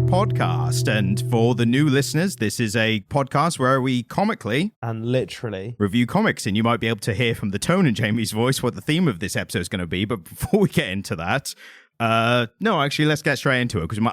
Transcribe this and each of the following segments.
Podcast. And for the new listeners, this is a podcast where we comically and literally review comics, and you might be able to hear from the tone in Jamie's voice what the theme of this episode is going to be. But before we get into that, let's get straight into it, because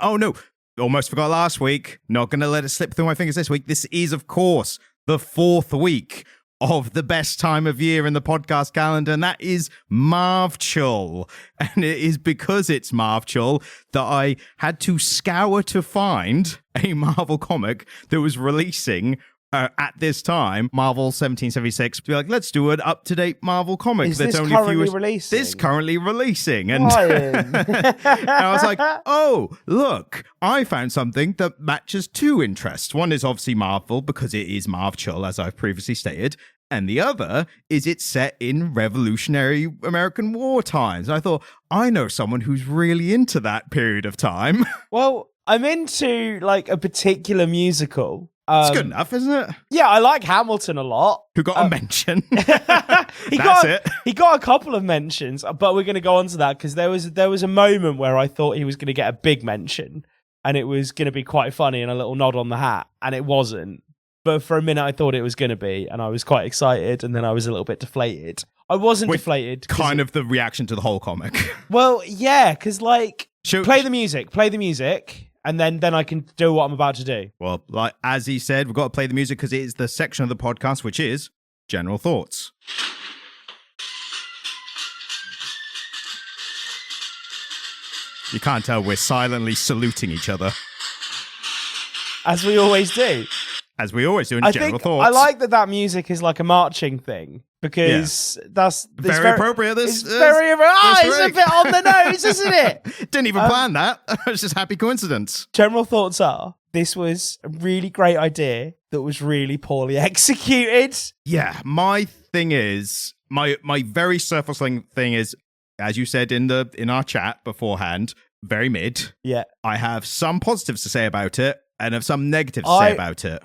almost forgot last week. Not going to let it slip through my fingers this week. This is, of course, the fourth week of the best time of year in the podcast calendar, and that is Marvchul. And it is because it's Marvchul that I had to scour to find a Marvel comic that was releasing at this time, Marvel 1776, be like, let's do an up-to-date Marvel comic. Is this currently releasing? This currently releasing. And, and I was like, oh, look, I found something that matches two interests. One is obviously Marvel, because it is Marvchul, as I've previously stated. And the other is it's set in Revolutionary American War times. I thought, I know someone who's really into that period of time. Well, I'm into, like, a particular musical. It's good enough, isn't it? Yeah, I like Hamilton a lot. Who got a mention? He That's it. He got a couple of mentions, but we're going to go on to that because there was a moment where I thought he was going to get a big mention and it was going to be quite funny and a little nod on the hat, and it wasn't. But for a minute, I thought it was going to be, and I was quite excited, and then I was a little bit deflated. I wasn't deflated. Kind of the reaction to the whole comic. Well, yeah, because, like, play the music. And then I can do what I'm about to do. Well, like as he said, we've got to play the music because it is the section of the podcast which is General Thoughts. You can't tell we're silently saluting each other. As we always do. As we always do in General Thoughts. I like that music is like a marching thing. Because that's very appropriate. It's a bit on the nose, isn't it? Didn't even plan that. It's just happy coincidence. General thoughts are: this was a really great idea that was really poorly executed. Yeah, my thing is my very surface thing is, as you said in our chat beforehand, very mid. Yeah, I have some positives to say about it, and have some negatives to say about it.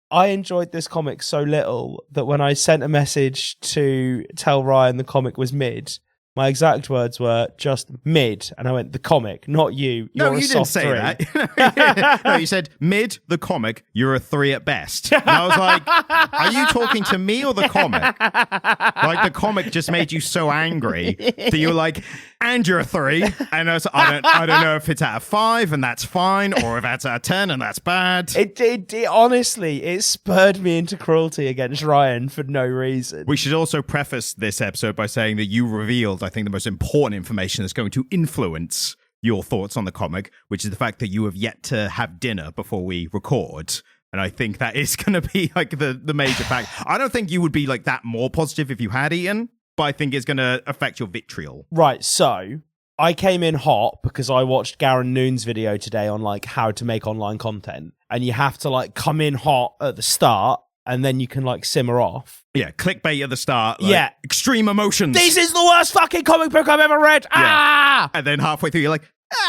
I enjoyed this comic so little that when I sent a message to tell Ryan the comic was mid, my exact words were just mid, and I went, the comic, not you. No, you didn't say that. No, you said mid, the comic, you're a 3 at best. And I was like, are you talking to me or the comic? Like, the comic just made you so angry that you were like, and you're a 3. And I don't know if it's out of 5 and that's fine, or if it's out of 10 and that's bad. It honestly, it spurred me into cruelty against Ryan for no reason. We should also preface this episode by saying that you revealed, I think, the most important information that's going to influence your thoughts on the comic, which is the fact that you have yet to have dinner before we record. And I think that is going to be like the major fact. I don't think you would be like that more positive if you had eaten, but I think it's going to affect your vitriol. Right, so I came in hot because I watched Garen Noon's video today on like how to make online content. And you have to like come in hot at the start and then you can like simmer off. Yeah, clickbait at the start. Like, extreme emotions. This is the worst fucking comic book I've ever read. Yeah. Ah! And then halfway through, you're like,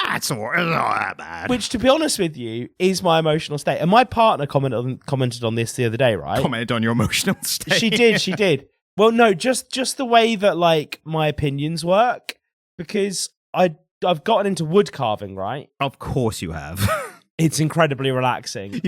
it's not that bad. Which, to be honest with you, is my emotional state. And my partner commented on this the other day, right? Commented on your emotional state. She did. Well, no, just the way that like my opinions work, because I've gotten into wood carving, right? Of course you have. It's incredibly relaxing.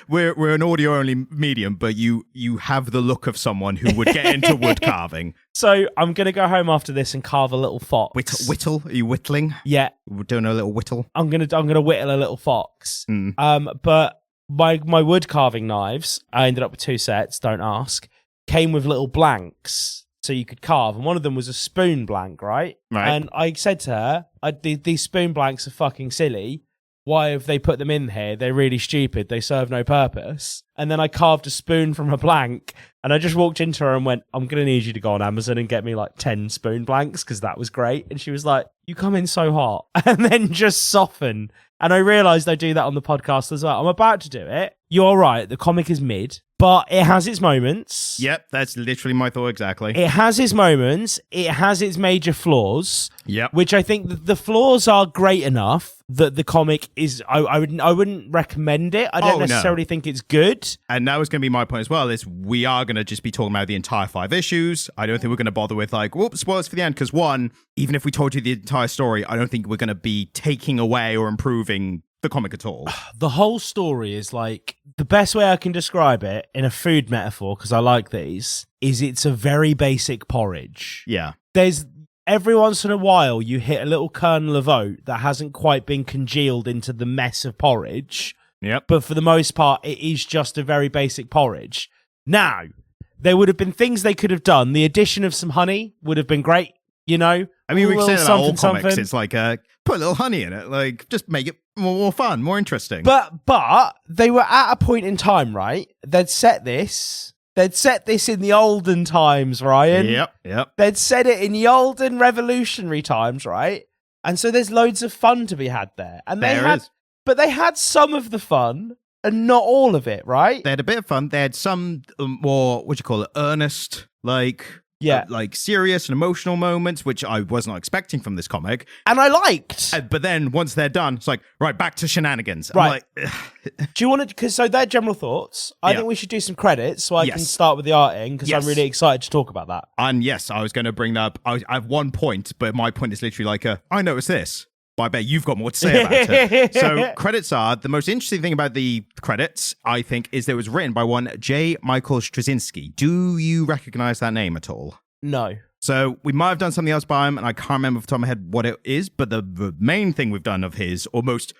We're an audio-only medium, but you have the look of someone who would get into wood carving. So I'm going to go home after this and carve a little fox. Whittle? Are you whittling? Yeah. We're doing a little whittle? I'm gonna whittle a little fox. But my wood carving knives, I ended up with 2 sets, don't ask, came with little blanks so you could carve. And one of them was a spoon blank, right? Right. And I said to her, these spoon blanks are fucking silly. Why have they put them in here? They're really stupid. They serve no purpose. And then I carved a spoon from a blank, and I just walked into her and went, I'm going to need you to go on Amazon and get me like 10 spoon blanks, because that was great. And she was like, you come in so hot, and then just soften. And I realized I do that on the podcast as well. I'm about to do it. You're right. The comic is mid, but it has its moments. Yep, that's literally my thought exactly. It has its moments. It has its major flaws. Yep. Which I think the flaws are great enough that the comic is. I wouldn't recommend it. I don't necessarily think it's good. And that was going to be my point as well, is we are going to just be talking about the entire 5 issues. I don't think we're going to bother with like, whoops, spoilers for the end. Because one, even if we told you the entire story, I don't think we're going to be taking away or improving the comic at all. The whole story is like, the best way I can describe it in a food metaphor, because I like these, is it's a very basic porridge. Yeah. There's every once in a while you hit a little kernel of oat that hasn't quite been congealed into the mess of porridge. Yep. But for the most part, it is just a very basic porridge. Now, there would have been things they could have done. The addition of some honey would have been great, you know? I mean, we can say that all comics, something. it's like, put a little honey in it. Like, just make it more fun, more interesting. But they were at a point in time, right? They'd set this in the olden times, Ryan. Yep. They'd set it in the olden revolutionary times, right? And so there's loads of fun to be had there. And but they had some of the fun and not all of it, right? They had a bit of fun. They had some more, earnest, like serious and emotional moments, which I was not expecting from this comic. And I liked. But then once they're done, it's like, right, back to shenanigans. Right. Do you want to, because so they're general thoughts. I think we should do some credits so I can start with the arting, because I'm really excited to talk about that. And yes, I was going to bring that up. I have one point, but my point is literally like, I noticed this. But I bet you've got more to say about it. So credits are, the most interesting thing about the credits, I think, is that it was written by one J. Michael Straczynski. Do you recognize that name at all? No. So we might have done something else by him, and I can't remember off the top of my head what it is, but the main thing we've done of his, or most,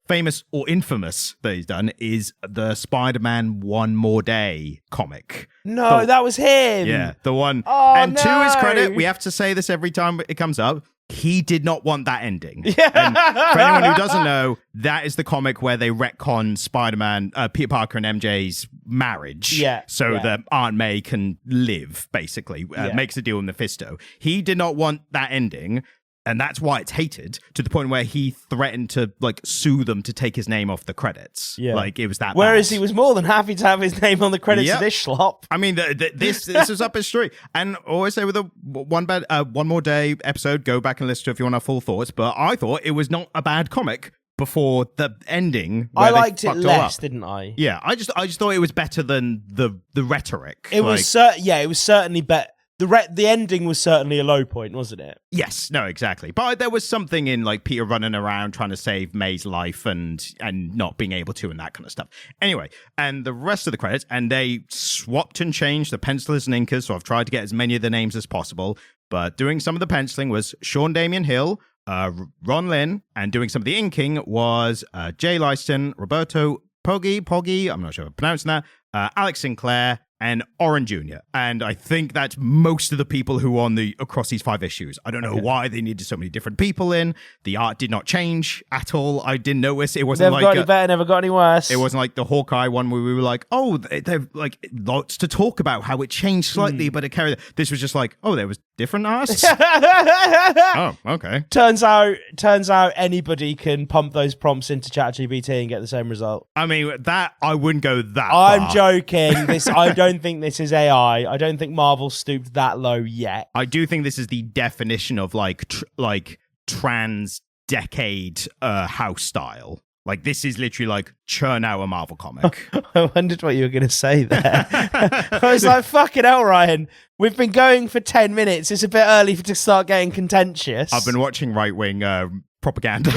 famous or infamous that he's done, is the Spider-Man One More Day comic. No, that was him. Yeah, the one. Oh, and to his credit, we have to say this every time it comes up, he did not want that ending. Yeah. And for anyone who doesn't know, that is the comic where they retcon Spider-Man, Peter Parker and MJ's marriage. Yeah. So that Aunt May can live, basically. Makes a deal with Mephisto. He did not want that ending. And that's why it's hated, to the point where he threatened to sue them to take his name off the credits. Yeah. Like, it was that Whereas bad. He was more than happy to have his name on the credits of this schlop. I mean, this is up his street. And always say with the One More Day episode, go back and listen to it if you want our full thoughts. But I thought it was not a bad comic before the ending. I liked it less, didn't I? Yeah, I just thought it was better than the rhetoric. It was it was certainly better. The ending was certainly a low point, wasn't it? Yes, no, exactly. But there was something in like Peter running around trying to save May's life and not being able to and that kind of stuff. Anyway, and the rest of the credits, and they swapped and changed the pencilers and inkers, so I've tried to get as many of the names as possible. But doing some of the penciling was Sean Hill Ron Lim, and doing some of the inking was Jay Leisten Roberto Poggi, I'm not sure if I'm pronouncing that, Alex Sinclair, and Oren Jr. And I think that's most of the people who are across these 5 issues. I don't know why they needed so many different people in. The art did not change at all. I didn't notice. It wasn't never got any better, never got any worse. It wasn't like the Hawkeye one where we were like, oh, they've like lots to talk about how it changed slightly, but it carried. This was just like, oh, there was different artists. Oh, okay. Turns out anybody can pump those prompts into ChatGPT and get the same result. I mean, that I wouldn't go that far. I'm joking. I don't think this is AI. I don't think Marvel stooped that low yet. I do think this is the definition of like trans decade house style. Like, this is literally like churn out a Marvel comic. I wondered what you were going to say there. I was like, fucking hell, Ryan. We've been going for 10 minutes. It's a bit early to start getting contentious. I've been watching right-wing propaganda.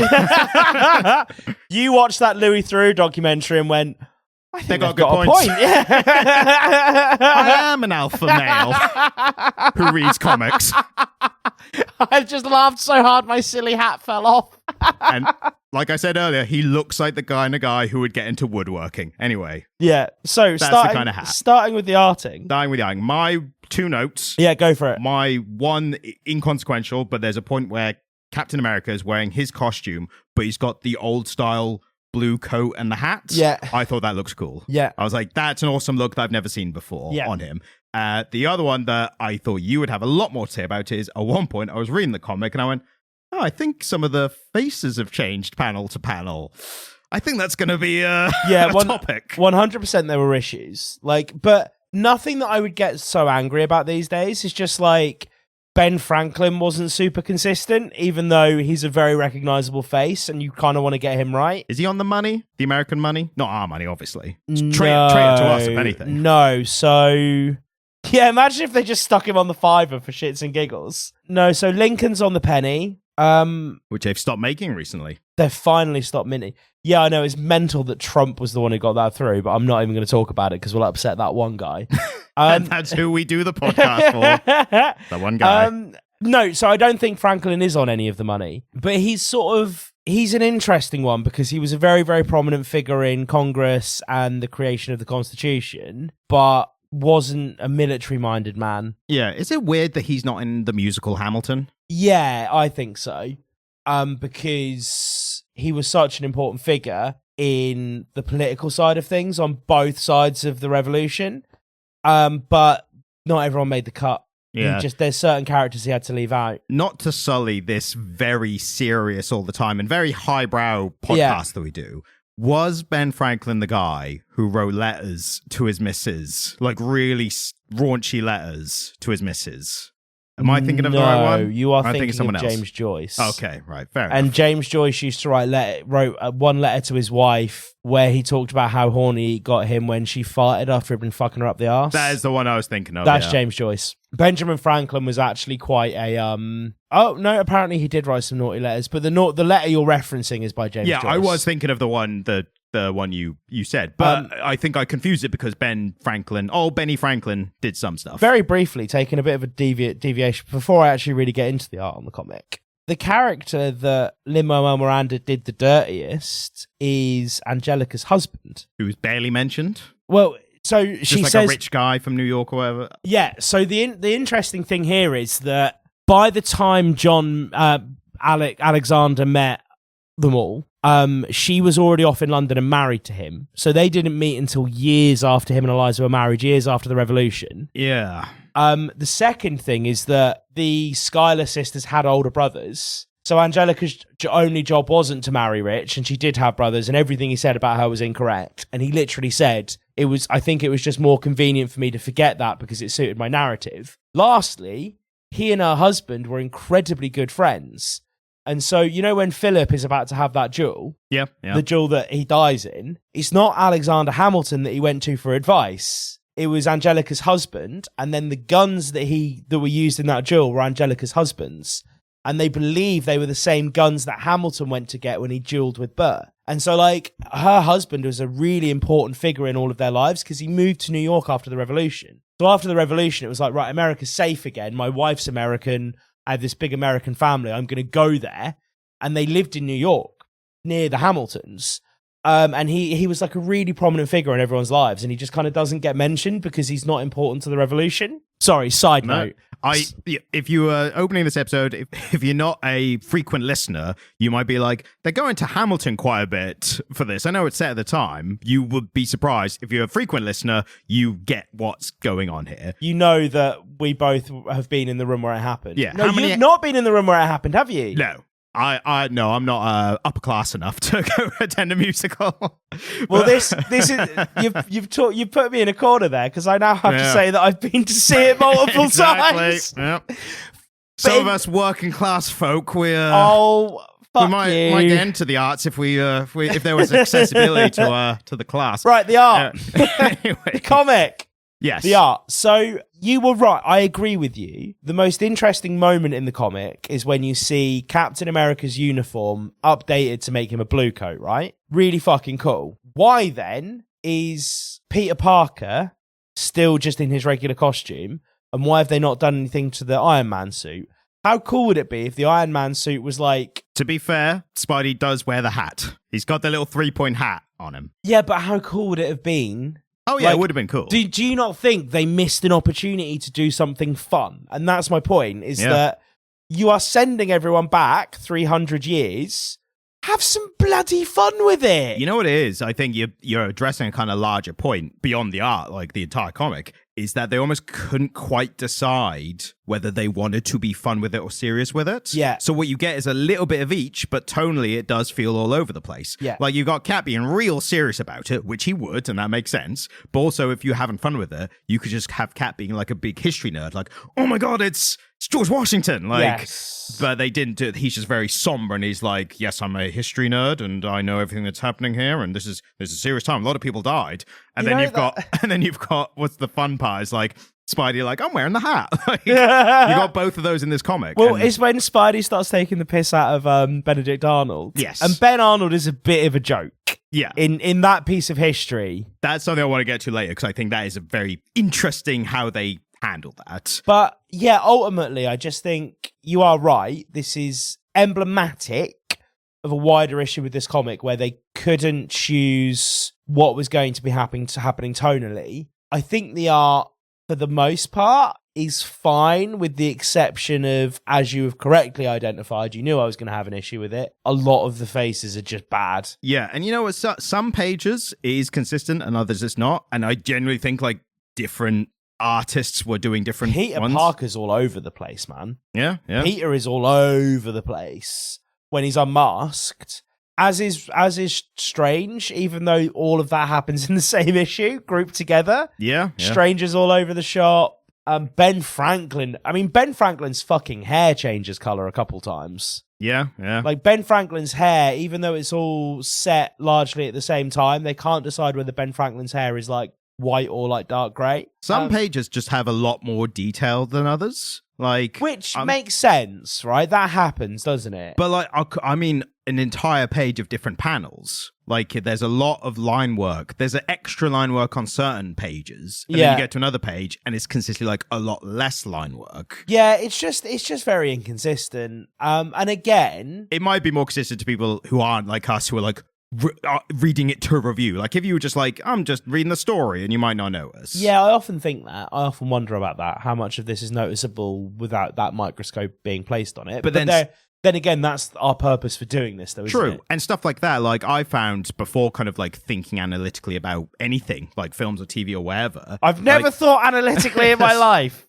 You watched that Louis Theroux documentary and went, I think they've got a point. Yeah. I am an alpha male who reads comics. I just laughed so hard my silly hat fell off. And like I said earlier, he looks like the kind of guy who would get into woodworking. Anyway. Yeah. So that's the kind of hat. Starting with the arting. My 2 notes. Yeah, go for it. My one inconsequential, but there's a point where Captain America is wearing his costume, but he's got the old style blue coat and the hat. Yeah. I thought that looks cool. Yeah. I was like, that's an awesome look that I've never seen before on him. The other one that I thought you would have a lot more to say about is, at one point I was reading the comic and I went, oh, I think some of the faces have changed panel to panel. I think that's going to be a topic. 100% there were issues. But nothing that I would get so angry about these days is just like, Ben Franklin wasn't super consistent, even though he's a very recognizable face and you kind of want to get him right. Is he on the money? The American money? Not our money, obviously. Traitor to us, if anything. No, so... Yeah, imagine if they just stuck him on the fiver for shits and giggles. No, so Lincoln's on the penny. Which they've stopped making recently. They've finally stopped minting. Yeah, I know, it's mental that Trump was the one who got that through, but I'm not even going to talk about it because we'll upset that one guy. And that's who we do the podcast for. That one guy. No, so I don't think Franklin is on any of the money, but he's an interesting one because he was a very, very prominent figure in Congress and the creation of the Constitution, but wasn't a military-minded man. Yeah, is it weird that he's not in the musical Hamilton? Yeah, I think so. Because he was such an important figure in the political side of things on both sides of the revolution. But not everyone made the cut. Yeah. There's certain characters he had to leave out. Not to sully this very serious all the time and very highbrow podcast that we do. Was Ben Franklin the guy who wrote letters to his missus? Like really raunchy letters to his missus? Am I thinking of the right one? No, you are thinking of someone else. James Joyce. Okay, right, fair enough. And James Joyce used to wrote one letter to his wife where he talked about how horny it got him when she farted after he'd been fucking her up the arse. That is the one I was thinking of. That's James Joyce. Benjamin Franklin was actually quite a Oh no, apparently he did write some naughty letters, but the letter you're referencing is by James Joyce. Yeah, I was thinking of the one you said, but I think I confused it because Benny Franklin did some stuff. Very briefly, taking a bit of a deviation before I actually really get into the art on the comic. The character that Lin-Manuel Miranda did the dirtiest is Angelica's husband, who was barely mentioned. Well, so just she like says a rich guy from New York or whatever. Yeah. So the interesting thing here is that by the time Alexander met them all, she was already off in London and married to him. So they didn't meet until years after him and Eliza were married, years after the revolution. Yeah. The second thing is that the Schuyler sisters had older brothers. So Angelica's only job wasn't to marry rich, and she did have brothers, and everything he said about her was incorrect. And he literally said, I think it was just more convenient for me to forget that because it suited my narrative. Lastly, he and her husband were incredibly good friends. And so, you know, when Philip is about to have that duel, the duel that he dies in, it's not Alexander Hamilton that he went to for advice. It was Angelica's husband. And then the guns that were used in that duel were Angelica's husband's. And they believe they were the same guns that Hamilton went to get when he dueled with Burr. And so, like, her husband was a really important figure in all of their lives because he moved to New York after the revolution. So after the revolution, it was like, right, America's safe again. My wife's American. I have this big American family. I'm going to go there. And they lived in New York near the Hamiltons. And he was like a really prominent figure in everyone's lives. And he just kind of doesn't get mentioned because he's not important to the revolution. Sorry, side note. If you were opening this episode, if you're not a frequent listener, you might be like, they're going to Hamilton quite a bit for this. I know it's set at the time. You would be surprised. If you're a frequent listener, you get what's going on here. You know that we both have been in the room where it happened. Yeah. No, you've not been in the room where it happened, have you? No. No, I'm not upper class enough to go attend a musical. Well, this is you've put me in a corner there because I now have to say that I've been to see it multiple times. Yep. Some of us working class folk, we might get into the arts if there was accessibility to the class. Right, the art, anyway. The comic. Yes. The art. So you were right. I agree with you. The most interesting moment in the comic is when you see Captain America's uniform updated to make him a blue coat, right? Really fucking cool. Why then is Peter Parker still just in his regular costume? And why have they not done anything to the Iron Man suit? How cool would it be if the Iron Man suit was like... To be fair, Spidey does wear the hat. He's got the little 3-point hat on him. Yeah, but how cool would it have been... Oh, yeah, it would have been cool. Do you not think they missed an opportunity to do something fun? And that's my point, is that you are sending everyone back 300 years. Have some bloody fun with it. You know what it is? I think you're addressing a kind of larger point beyond the art, like the entire comic, is that they almost couldn't quite decide whether they wanted to be fun with it or serious with it. Yeah. So what you get is a little bit of each, but tonally it does feel all over the place. Yeah. Like you got Cat being real serious about it, which he would, and that makes sense. But also if you're having fun with it, you could just have Cat being like a big history nerd, like, oh my God, it's George Washington. Like, yes. But they didn't do it. He's just very somber, and he's like, yes, I'm a history nerd, and I know everything that's happening here, and this is a serious time. A lot of people died. And then you've got what's the fun part is like Spidey like, I'm wearing the hat. Like, you got both of those in this comic. Well, it's when Spidey starts taking the piss out of Benedict Arnold. Yes. And Ben Arnold is a bit of a joke. Yeah. In that piece of history. That's something I want to get to later, because I think that is a very interesting how they handle that. But yeah, ultimately, I just think you are right. This is emblematic of a wider issue with this comic where they couldn't choose what was going to be happening tonally. I think the art, for the most part, is fine, with the exception of, as you have correctly identified, you knew I was going to have an issue with it. A lot of the faces are just bad. Yeah, and you know what? Some pages is consistent and others it's not. And I generally think like different artists were doing different Peter ones. Parker's all over the place, man. Yeah. Peter is all over the place when he's unmasked. As is Strange, even though all of that happens in the same issue, grouped together. Yeah. Strange is all over the shop. Ben Franklin's fucking hair changes color a couple times. Yeah. Like Ben Franklin's hair, even though it's all set largely at the same time, they can't decide whether Ben Franklin's hair is like white or like dark grey. Some pages just have a lot more detail than others. Like, which makes sense, right? That happens, doesn't it? But like, I mean, an entire page of different panels. Like, there's a lot of line work. There's an extra line work on certain pages, and then you get to another page, and it's consistently like a lot less line work. Yeah, it's just very inconsistent. And again, it might be more consistent to people who aren't like us, who are like reading it to review. Like, if you were just like, I'm just reading the story, and you might not notice. Yeah, I often think that. I often wonder about that. How much of this is noticeable without that microscope being placed on it? But then again, that's our purpose for doing this, though, isn't True. it? And stuff like that, like I found before kind of like thinking analytically about anything, like films or TV or whatever. I've never thought analytically in my life.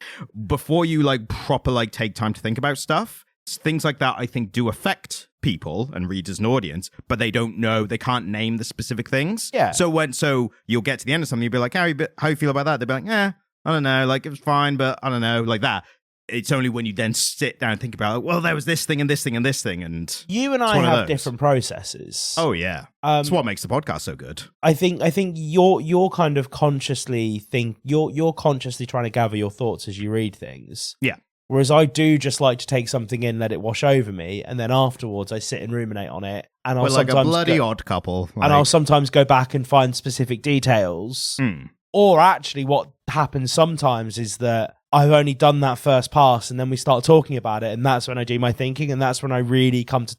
Before you like proper like take time to think about stuff, things like that I think do affect people and readers and audience, but they don't know, they can't name the specific things. Yeah. So you'll get to the end of something, you'll be like, how you feel about that? They'll be like, I don't know, like it was fine, but I don't know, like that. It's only when you then sit down and think about, well, there was this thing and this thing and this thing, and you and I have different processes. Oh yeah, that's what makes the podcast so good. I think you're kind of consciously you're consciously trying to gather your thoughts as you read things. Yeah. Whereas I do just like to take something in, let it wash over me, and then afterwards I sit and ruminate on it. And I'll like a bloody odd couple. And I'll sometimes go back and find specific details. Or actually, what happens sometimes is that I've only done that first pass, and then we start talking about it, and that's when I do my thinking, and that's when I really come to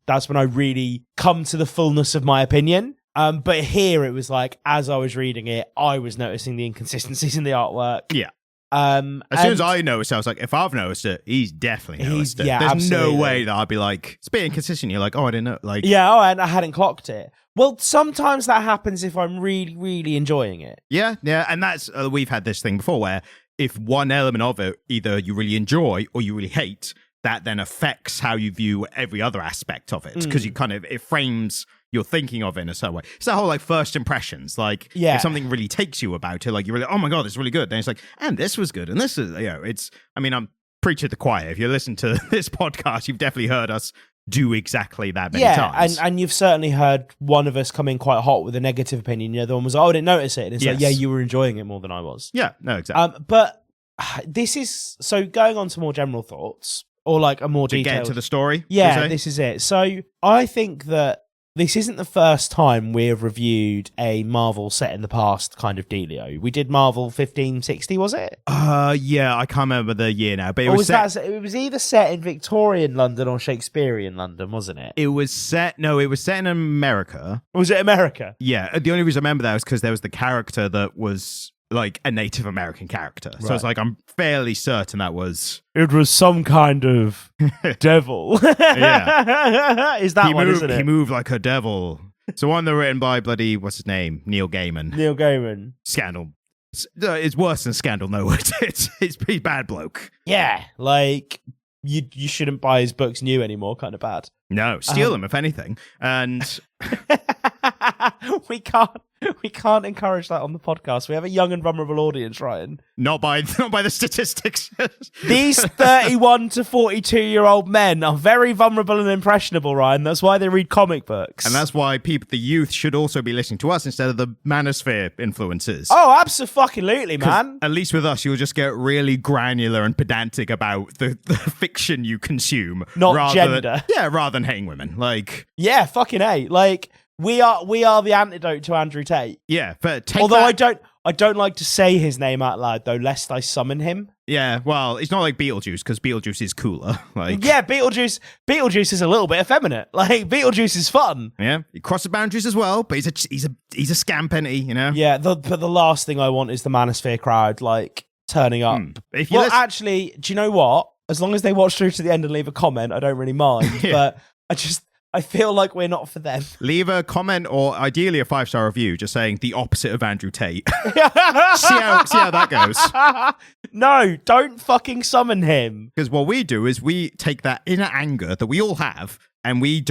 the fullness of my opinion. But here it was like, as I was reading it, I was noticing the inconsistencies in the artwork. Yeah. As soon as I noticed it, I was like, if I've noticed it, he's definitely noticed it. Yeah, There's absolutely. no way that I'd be like, it's a bit inconsistent. You're like, oh, I didn't know. Like, and I hadn't clocked it. Well, sometimes that happens if I'm really, really enjoying it. Yeah, and that's we've had this thing before where if one element of it either you really enjoy or you really hate, that then affects how you view every other aspect of it, because you kind of, it frames your thinking of it in a certain way. It's that whole like first impressions. Like, if something really takes you about it, like you're really, oh my God, it's really good. Then it's like, and this was good, and this is, I'm preaching to the choir. If you listen to this podcast, you've definitely heard us do exactly that many times. And you've certainly heard one of us come in quite hot with a negative opinion. The other one was, I didn't notice it. And it's like, yeah, you were enjoying it more than I was. Yeah, no, exactly. But this is, so going on to more general thoughts, or like a more detailed... Get into the story? Yeah, this is it. So I think that this isn't the first time we've reviewed a Marvel set in the past kind of dealio. We did Marvel 1560, was it? Yeah, I can't remember the year now, but it was either set in Victorian London or Shakespearean London, wasn't it? It was set in America. Was it America? Yeah, the only reason I remember that was because there was the character that was like a Native American character. Right. So it's like, I'm fairly certain that was... It was some kind of devil. Yeah. Is that one, isn't it? He moved like a devil. So one that written by bloody, what's his name? Neil Gaiman. Neil Gaiman. Scandal. It's worse than Scandal. No, it's pretty bad bloke. Yeah, like you shouldn't buy his books new anymore. Kind of bad. No, steal them if anything. And we can't encourage that on the podcast. We have a young and vulnerable audience, Ryan. not by the statistics. These 31 to 42-year-old men are very vulnerable and impressionable, Ryan. That's why they read comic books. And that's why the youth should also be listening to us instead of the manosphere influencers. Oh, absolutely, man. At least with us, you'll just get really granular and pedantic about the fiction you consume. Not gender. Rather than hating women. Like, yeah, fucking A. Like, we are the antidote to Andrew Tate. yeah, but take Although that. I don't like to say his name out loud, though, lest I summon him. Yeah, well, it's not like Beetlejuice, because Beetlejuice is cooler. Like, Yeah, Beetlejuice is a little bit effeminate. Like, Beetlejuice is fun. yeah, he crosses boundaries as well, but he's a scam penny, you know. Yeah, but the last thing I want is the Manosphere crowd, like, turning up. If you Well, actually, do you know what? As long as they watch through to the end and leave a comment, I don't really mind. Yeah. But I feel like we're not for them. leave a comment or ideally a 5-star review, just saying the opposite of Andrew Tate. see how that goes. No, don't fucking summon him. Because what we do is we take that inner anger that we all have, and we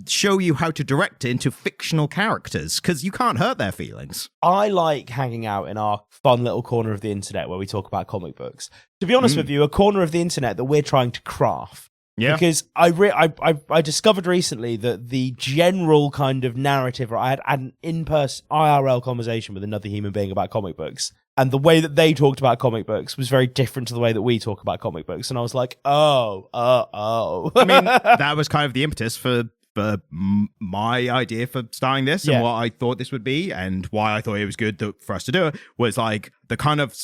show you how to direct it into fictional characters, because you can't hurt their feelings. I like hanging out in our fun little corner of the internet where we talk about comic books. To be honest with you, a corner of the internet that we're trying to craft. Yeah. Because I discovered recently that the general kind of narrative, or I had an in-person IRL conversation with another human being about comic books, and the way that they talked about comic books was very different to the way that we talk about comic books. And I was like, oh. I mean, that was kind of the impetus for my idea for starting this, and what I thought this would be, and why I thought it was good for us to do it, was like the kind of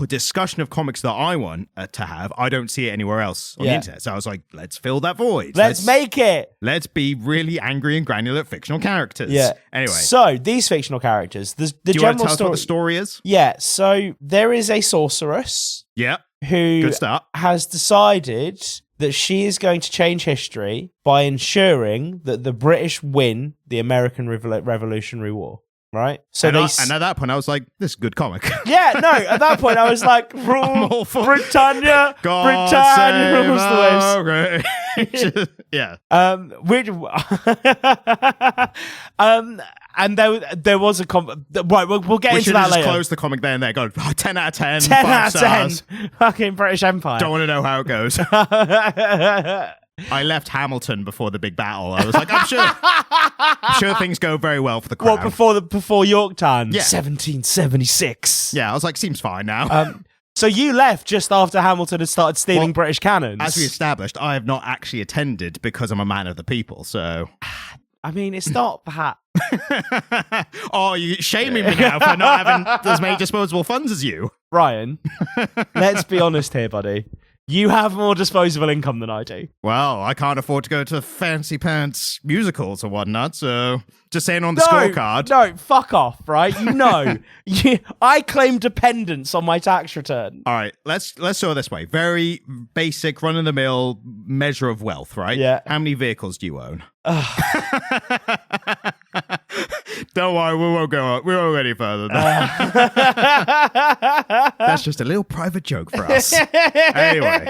discussion of comics that I want to have. I don't see it anywhere else on the internet. So I was like, let's fill that void. Let's make it. Let's be really angry and granular fictional characters. Yeah. Anyway. So these fictional characters, the Do you general want to tell us story. what the story is? Yeah. So there is a sorceress Yeah. who Good start. has decided that she is going to change history by ensuring that the British win the American Revolutionary War. Right? So and at that point, I was like, this is a good comic. Yeah, no, at that point, I was like, rule Britannia, Britannia rules the waves. Okay. Yeah. And there was a right. We'll get into that later. Close the comic there and there. Go 10 out of 10. 10 5 out of 10. stars. Fucking British Empire. Don't want to know how it goes. I left Hamilton before the big battle. I was like, I'm sure things go very well for the crown. Well, before Yorktown, Yeah. 1776. Yeah, I was like, seems fine now. So you left just after Hamilton had started stealing British cannons. As we established, I have not actually attended because I'm a man of the people, so... I mean, it's not that. Oh, you're shaming me now for not having as many disposable funds as you. Ryan, let's be honest here, buddy. You have more disposable income than I do. Well, I can't afford to go to fancy pants musicals or whatnot, so just saying on the scorecard. No, fuck off, right? You know, I claim dependence on my tax return. All right, let's do it this way. Very basic, run-of-the-mill measure of wealth, right? Yeah. How many vehicles do you own? Don't worry, we won't any further. That's just a little private joke for us. Anyway.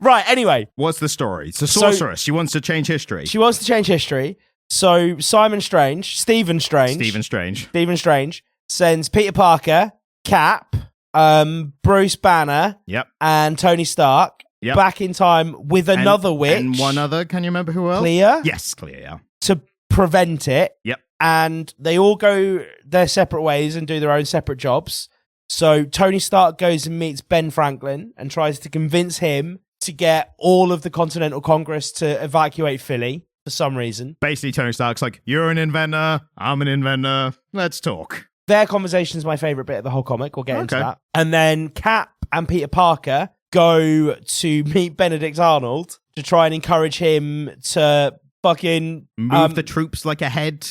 Right, anyway. What's the story? It's a sorceress. She wants to change history. She wants to change history. So Stephen Strange sends Peter Parker, Cap, Bruce Banner, and Tony Stark back in time with another witch. And one other, can you remember who else? Clea? Yes, Clea, yeah. To prevent it. Yep. And they all go their separate ways and do their own separate jobs. So Tony Stark goes and meets Ben Franklin and tries to convince him to get all of the Continental Congress to evacuate Philly for some reason. Basically, Tony Stark's like, you're an inventor, I'm an inventor, let's talk. Their conversation is my favourite bit of the whole comic. We'll get into that. And then Cap and Peter Parker go to meet Benedict Arnold to try and encourage him to fucking... Move the troops like ahead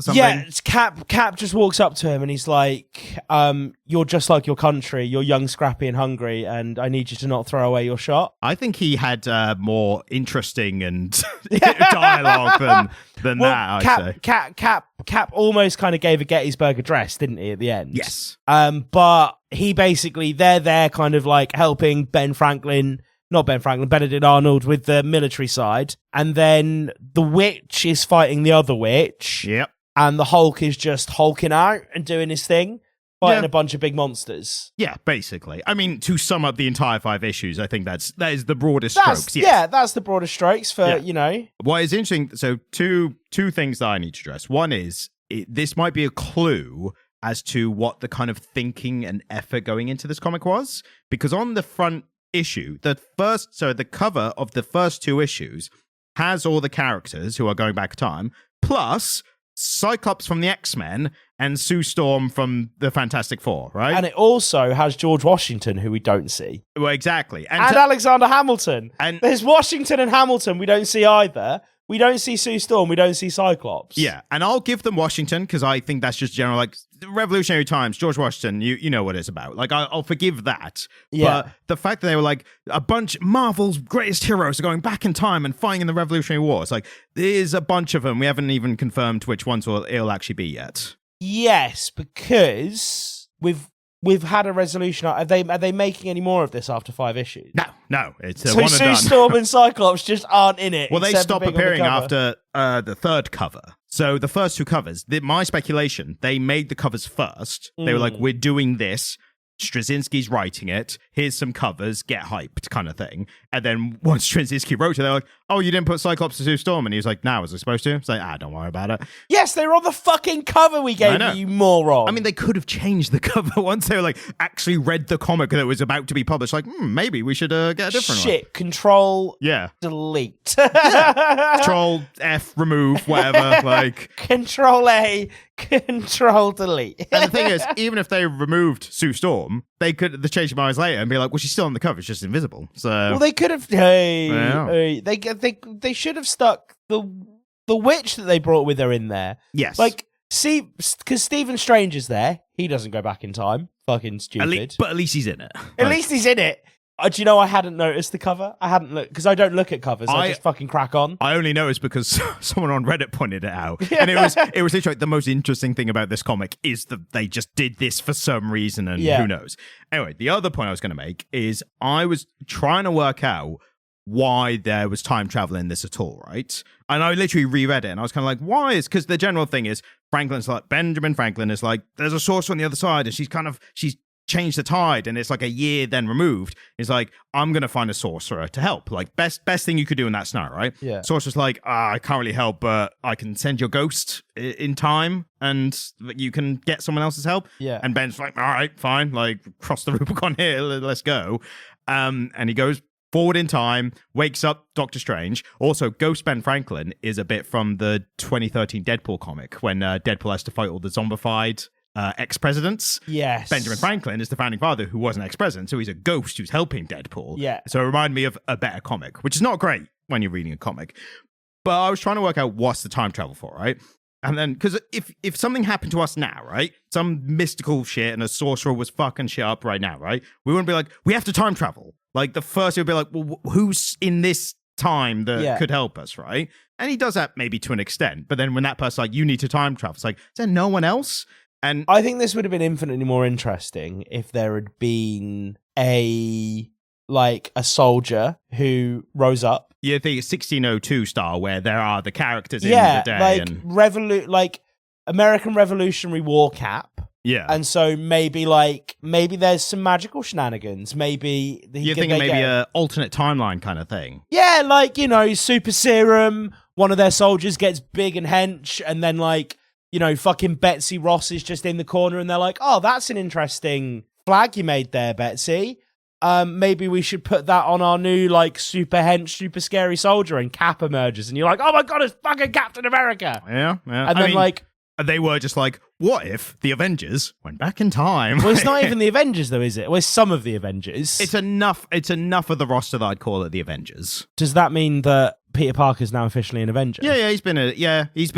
something? Yeah, it's Cap just walks up to him and he's like, you're just like your country. You're young, scrappy, and hungry, and I need you to not throw away your shot. I think he had more interesting and dialogue than that, I'd say. Cap almost kind of gave a Gettysburg Address, didn't he, at the end? Yes. But he basically, they're there kind of like helping Benedict Arnold with the military side. And then the witch is fighting the other witch. Yep. And the Hulk is just hulking out and doing his thing, fighting a bunch of big monsters. Yeah, basically. I mean, to sum up the entire 5 issues, I think that is the broadest strokes. Yes. Yeah, that's the broadest strokes for, What is interesting, so two things that I need to address. One is, this might be a clue as to what the kind of thinking and effort going into this comic was. Because on the front issue, the cover of the first 2 issues has all the characters who are going back in time, plus Cyclops from the X-Men and Sue Storm from the Fantastic Four, right? And it also has George Washington, who we don't see. Well, exactly. And Alexander Hamilton. And there's Washington and Hamilton we don't see either. We don't see Sue Storm. We don't see Cyclops. Yeah, and I'll give them Washington because I think that's just general, like, revolutionary times. George Washington, you know what it's about. Like, I'll forgive that. Yeah. But the fact that they were like, a bunch, Marvel's greatest heroes are going back in time and fighting in the Revolutionary War. It's like, there's a bunch of them. We haven't even confirmed which ones it'll actually be yet. Yes, because we've had a resolution. Are they making any more of this after 5 issues? No, it's so one and Sue done. Storm and Cyclops just aren't in it. Well, they stop appearing the after the 3rd cover. So the first 2 covers, my speculation, they made the covers first. They were like, we're doing this. Straczynski's writing it. Here's some covers. Get hyped, kind of thing. And then once Straczynski wrote it, they're like, "Oh, you didn't put Cyclops to Sue Storm," and he was like, "No, was I supposed to?" It's like, don't worry about it. Yes, they were on the fucking cover we gave you, moron. I mean, they could have changed the cover once they were like actually read the comic that was about to be published. Like, maybe we should get a different one. Control, delete, Control F, remove, whatever. Like Control A, Control delete. And the thing is, even if they removed Sue Storm, they could change their minds later and be like, "Well, she's still on the cover; it's just invisible." So, well, they could have. They should have stuck the witch that they brought with her in there. Yes, like see, because Stephen Strange is there. He doesn't go back in time. Fucking stupid. But at least he's in it. At least he's in it. Do you know I hadn't noticed the cover? I hadn't looked because I don't look at covers. I just fucking crack on. I only noticed because someone on Reddit pointed it out, and it was literally like the most interesting thing about this comic is that they just did this for some reason, and who knows. Anyway, the other point I was going to make is I was trying to work out why there was time travel in this at all, right? And I literally reread it, and I was kind of like, why? Is because the general thing is Benjamin Franklin is like, there's a sorcerer on the other side, and she's changed the tide, and it's like a year then removed. It's like, I'm gonna find a sorcerer to help. Like best thing you could do in that scenario, right? Yeah. Sorcerer's like, I can't really help, but I can send your ghost in time, and you can get someone else's help. Yeah. And Ben's like, all right, fine, like cross the Rubicon here, let's go. And he goes forward in time, wakes up Doctor Strange. Also, Ghost Ben Franklin is a bit from the 2013 Deadpool comic when Deadpool has to fight all the zombified ex-presidents. Yes. Benjamin Franklin is the founding father who was an ex-president, so he's a ghost who's helping Deadpool. Yeah. So it reminded me of a better comic, which is not great when you're reading a comic. But I was trying to work out what's the time travel for, right? And then, because if something happened to us now, right? Some mystical shit and a sorcerer was fucking shit up right now, right? We wouldn't be like, we have to time travel. Like, the first, it would be like, well, who's in this time that could help us, right? And he does that maybe to an extent. But then when that person's like, you need to time travel, it's like, is there no one else? And I think this would have been infinitely more interesting if there had been a soldier who rose up. You think it's 1602 style where there are the characters in the day. Like American Revolutionary War Cap. Yeah. And so maybe there's some magical shenanigans. Maybe you're thinking maybe a alternate timeline kind of thing. Yeah, like, super serum, one of their soldiers gets big and hench, and then fucking Betsy Ross is just in the corner and they're like, oh, that's an interesting flag you made there, Betsy. Maybe we should put that on our new, super hench, super scary soldier, and Cap emerges and you're like, oh my God, it's fucking Captain America. Yeah. And then they were just like, what if the Avengers went back in time? Well, it's not even the Avengers though, is it? Well, it's some of the Avengers. It's enough of the roster that I'd call it the Avengers. Does that mean that Peter Parker's now officially an Avenger. Yeah, he's been in the Avengers. He's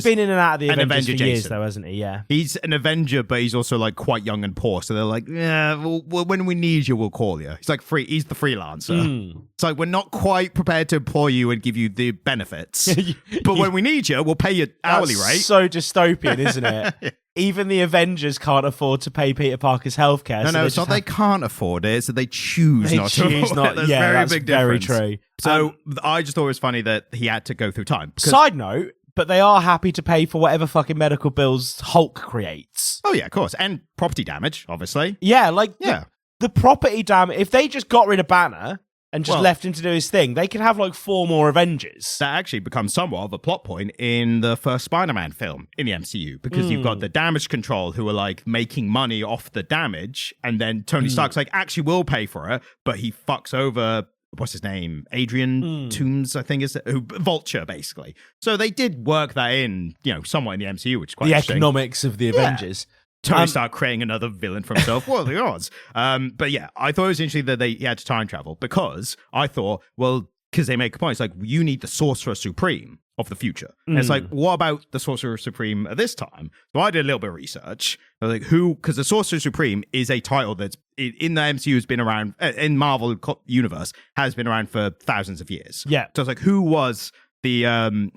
been in and out of the Avengers Avenger for Jason. years, though, hasn't he? Yeah. He's an Avenger, but he's also like quite young and poor. So they're like, yeah, well, when we need you, we'll call you. He's like he's the freelancer. It's like, we're not quite prepared to employ you and give you the benefits, but when we need you, we'll pay you hourly rate. So dystopian, isn't it? Even the Avengers can't afford to pay Peter Parker's healthcare. No, it's not they can't afford it, so they choose not to afford it. That's big very difference. true. So I just thought it was funny that he had to go through time. Side note, but they are happy to pay for whatever fucking medical bills Hulk creates. Oh yeah, of course. And property damage, obviously. Yeah, Yeah. The property damage, if they just got rid of Banner and just left him to do his thing, they could have like 4 more Avengers. That actually becomes somewhat of a plot point in the first Spider-Man film in the MCU, because you've got the damage control who are like making money off the damage, and then Tony Stark's like, actually we'll pay for it, but he fucks over, what's his name? Adrian Toomes, I think is Vulture, basically. So they did work that in, somewhat in the MCU, which is quite interesting. Economics of the Avengers. Tony Stark creating another villain for himself. What are the odds? But yeah, I thought it was interesting that he had to time travel, because I thought, because they make a point, it's like, you need the Sorcerer Supreme of the future. And it's like, what about the Sorcerer Supreme at this time? So I did a little bit of research. I was like, because the Sorcerer Supreme is a title that's in the MCU has been around, in Marvel universe, has been around for thousands of years. Yeah. So I was like, who was the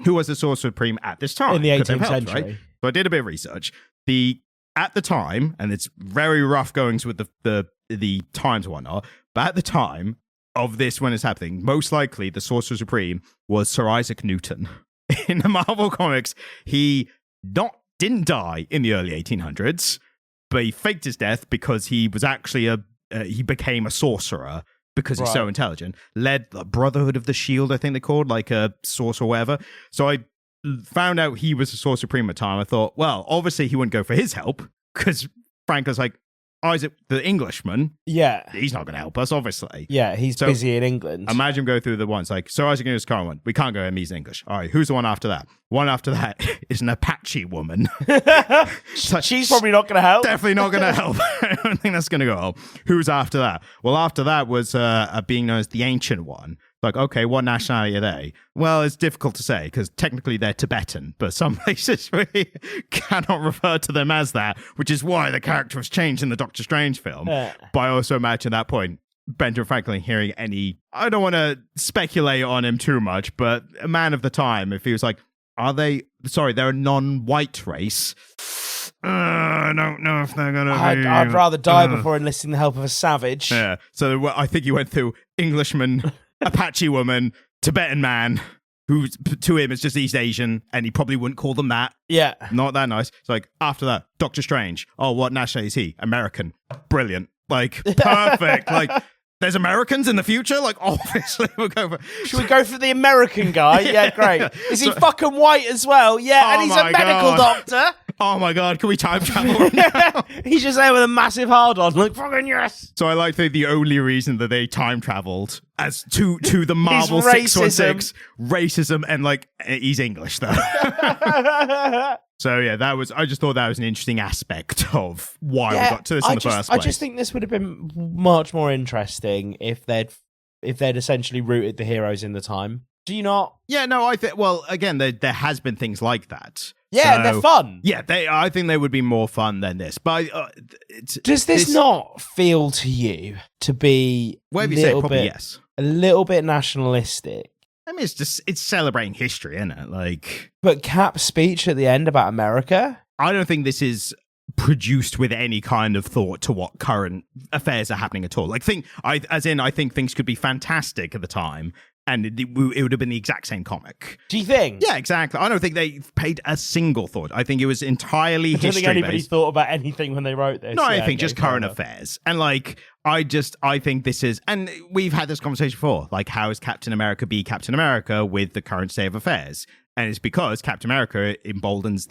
Sorcerer Supreme at this time? In the 18th helped, century. right? So I did a bit of research. At the time, and it's very rough goings with the times and whatnot, but at the time of this, when it's happening, most likely the Sorcerer Supreme was Sir Isaac Newton. In the Marvel comics, he didn't die in the early 1800s, but he faked his death because he was actually he became a sorcerer because he's so intelligent. Led the Brotherhood of the Shield, I think they called, like a sorcerer or whatever. So I found out he was the Sorcerer Supreme at the time. I thought, well, obviously he wouldn't go for his help, because Franklin's like, Isaac, the Englishman, he's not going to help us, obviously. Yeah, he's busy in England. Imagine go through the ones like, so Isaac Newton's current one. We can't go him, he's English. All right, who's the one after that? One after that is an Apache woman. She's probably not going to help. Definitely not going to help. I don't think that's going to go help. Who's after that? Well, after that was a being known as the Ancient One. Like, okay, what nationality are they? Well, it's difficult to say, because technically they're Tibetan, but some places really cannot refer to them as that, which is why the character was changed in the Doctor Strange film. But I also imagine at that point, Benjamin Franklin hearing I don't want to speculate on him too much, but a man of the time, if he was like, they're a non-white race. I don't know if they're going to be... I'd rather die before enlisting the help of a savage. Yeah, so I think he went through Englishman... Apache woman, Tibetan man, who to him is just East Asian, and he probably wouldn't call them that. Yeah. Not that nice. It's like, after that, Doctor Strange. Oh, what nationality is he? American. Brilliant. Like, perfect. Like, there's Americans in the future? Like, obviously, we'll go for... Should we go for the American guy? Yeah, great. Is he fucking white as well? Yeah, and he's a medical doctor. Oh my God, can we time travel now? He's just there with a massive hard on, like, fucking yes. So I like the only reason that they time traveled as to the Marvel 616 racism, and like, he's English though. So yeah, I just thought that was an interesting aspect of why we got to this in the first place. I just think this would have been much more interesting if they'd essentially rooted the heroes in the time. Do you not? Yeah, no, I think, well, again, there has been things like that. Yeah, they're fun. Yeah, I think they would be more fun than this. But does this not feel to you to be yes, a little bit nationalistic? I mean, it's celebrating history, isn't it? Like, but Cap's speech at the end about America. I don't think this is produced with any kind of thought to what current affairs are happening at all. Like, I think things could be fantastic at the time, and it would have been the exact same comic. Do you think? Yeah, exactly. I don't think they paid a single thought. I think it was entirely history-based. I don't think anybody thought about anything when they wrote this. No, I think just current affairs. And like, I think this is, and we've had this conversation before, like, how is Captain America be Captain America with the current state of affairs? And it's because Captain America emboldens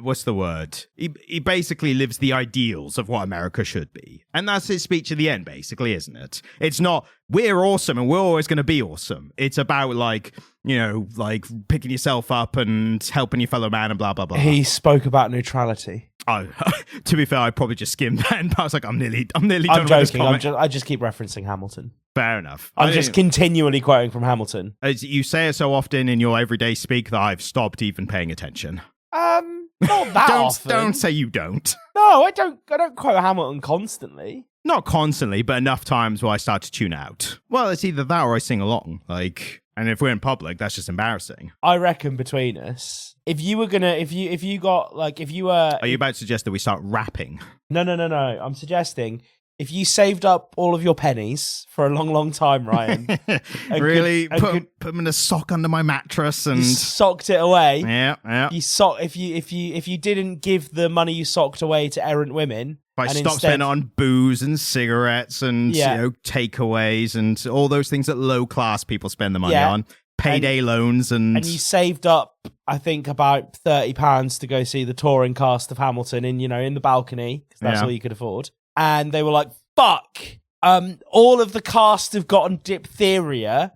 what's the word? He basically lives the ideals of what America should be. And that's his speech at the end, basically, isn't it? It's not, we're awesome and we're always going to be awesome. It's about, like, like picking yourself up and helping your fellow man and blah, blah, blah. He spoke about neutrality. Oh, to be fair, I probably just skimmed that, and I was like, I'm nearly done I'm with this joking. comic. I just keep referencing Hamilton. Fair enough. I'm just continually quoting from Hamilton. You say it so often in your everyday speak that I've stopped even paying attention. Not that often. Don't say you don't. No, I don't quote Hamilton constantly. Not constantly, but enough times where I start to tune out. Well, it's either that or I sing along. And if we're in public, that's just embarrassing. I reckon between us, if you were gonna, if you got like, if you were, Are you about to suggest that we start rapping? No. I'm suggesting if you saved up all of your pennies for a long, long time, Ryan. Really put them in a sock under my mattress and you socked it away. Yeah. If you didn't give the money you socked away to errant women. If I stopped spending on booze and cigarettes and takeaways and all those things that low class people spend the money on, payday loans and you saved up, I think, about £30 to go see the touring cast of Hamilton in the balcony because that's all you could afford. And they were like, "Fuck! All of the cast have gotten diphtheria.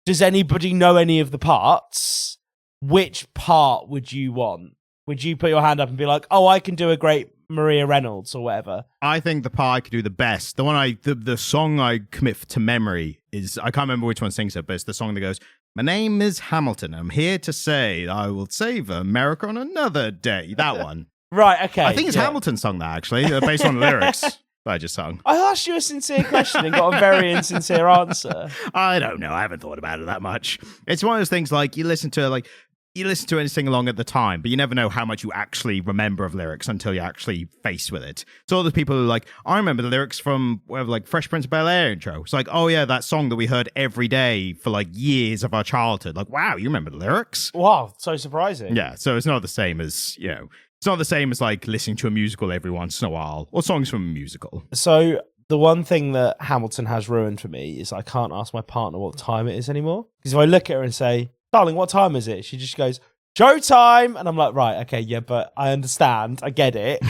Does anybody know any of the parts? Which part would you want? Would you put your hand up and be like, oh, I can do a great Maria Reynolds or whatever?" I think the part I could do the best, the song I commit to memory is, I can't remember which one sings it, but it's the song that goes, "My name is Hamilton. I'm here to say I will save America on another day." That one. Right, okay. I think it's Hamilton's song, that actually, based on the lyrics that I just sung. I asked you a sincere question and got a very insincere answer. I don't know. I haven't thought about it that much. It's one of those things you listen to and sing along at the time, but you never know how much you actually remember of lyrics until you're actually faced with it. So all those people who I remember the lyrics from whatever, Fresh Prince of Bel-Air intro. It's like, oh yeah, that song that we heard every day for years of our childhood. Wow, you remember the lyrics? Wow, so surprising. Yeah, so it's not the same as, it's not the same as listening to a musical every once in a while or songs from a musical. So the one thing that Hamilton has ruined for me is I can't ask my partner what time it is anymore. Because if I look at her and say, "Darling, what time is it?" she just goes, "Joe time." And I'm like, right, okay, yeah, but I understand. I get it.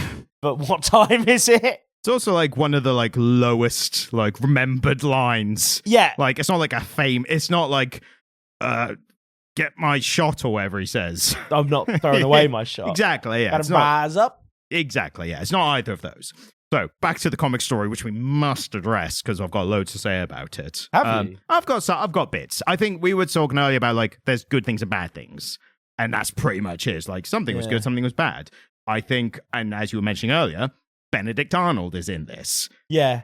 But what time is it? It's also one of the lowest remembered lines. Yeah. It's not a fame. It's not "get my shot" or whatever he says. I'm not throwing away my shot. Exactly, yeah. Gotta rise up. Exactly, yeah. It's not either of those. So, back to the comic story, which we must address because I've got loads to say about it. Have you? I've got bits. I think we were talking earlier about there's good things and bad things, and that's pretty much it. Something was good, something was bad. I think, and as you were mentioning earlier, Benedict Arnold is in this. Yeah.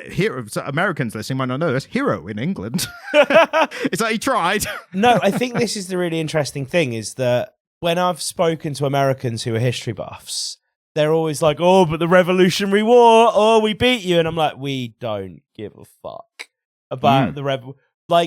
Hero. So Americans listening might not know this. Hero in England. It's he tried. No, I think this is the really interesting thing is that when I've spoken to Americans who are history buffs, they're always like, "Oh, but the Revolutionary War, oh, we beat you." And I'm like, we don't give a fuck about the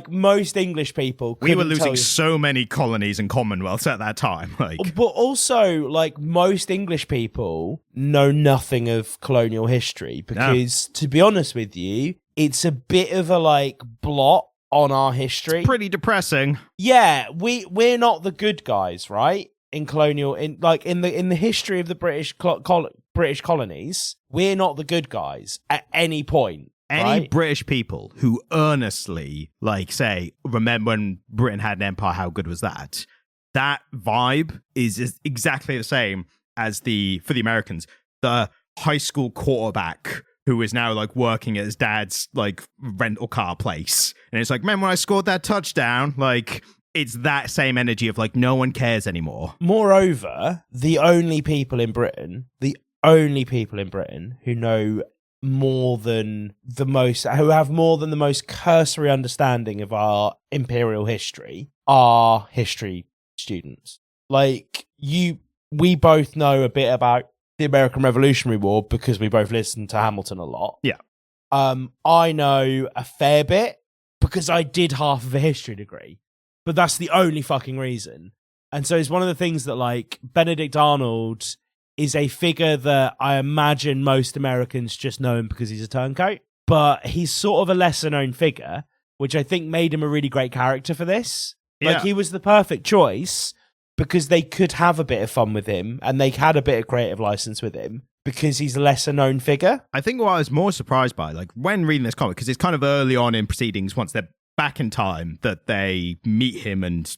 most English people. We were losing so many colonies and commonwealths at that time. But also, most English people know nothing of colonial history because, to be honest with you, it's a bit of a blot on our history. It's pretty depressing. Yeah, we're not the good guys, right? In colonial, in the history of the British colonies, we're not the good guys at any point. Any British people who earnestly, say, remember when Britain had an empire, how good was that? That vibe is exactly the same as for the Americans, the high school quarterback who is now working at his dad's rental car place. And it's remember when I scored that touchdown? It's that same energy of no one cares anymore. Moreover, the only people in Britain who know more than who have more than the most cursory understanding of our imperial history are history students. We both know a bit about the American Revolutionary War because we both listened to Hamilton a lot. Yeah. I know a fair bit because I did half of a history degree. But that's the only fucking reason. And so it's one of the things that Benedict Arnold is a figure that I imagine most Americans just know him because he's a turncoat. But he's sort of a lesser known figure, which I think made him a really great character for this. He was the perfect choice because they could have a bit of fun with him and they had a bit of creative license with him because he's a lesser known figure. I think what I was more surprised by, when reading this comic, because it's kind of early on in proceedings once they're back in time that they meet him and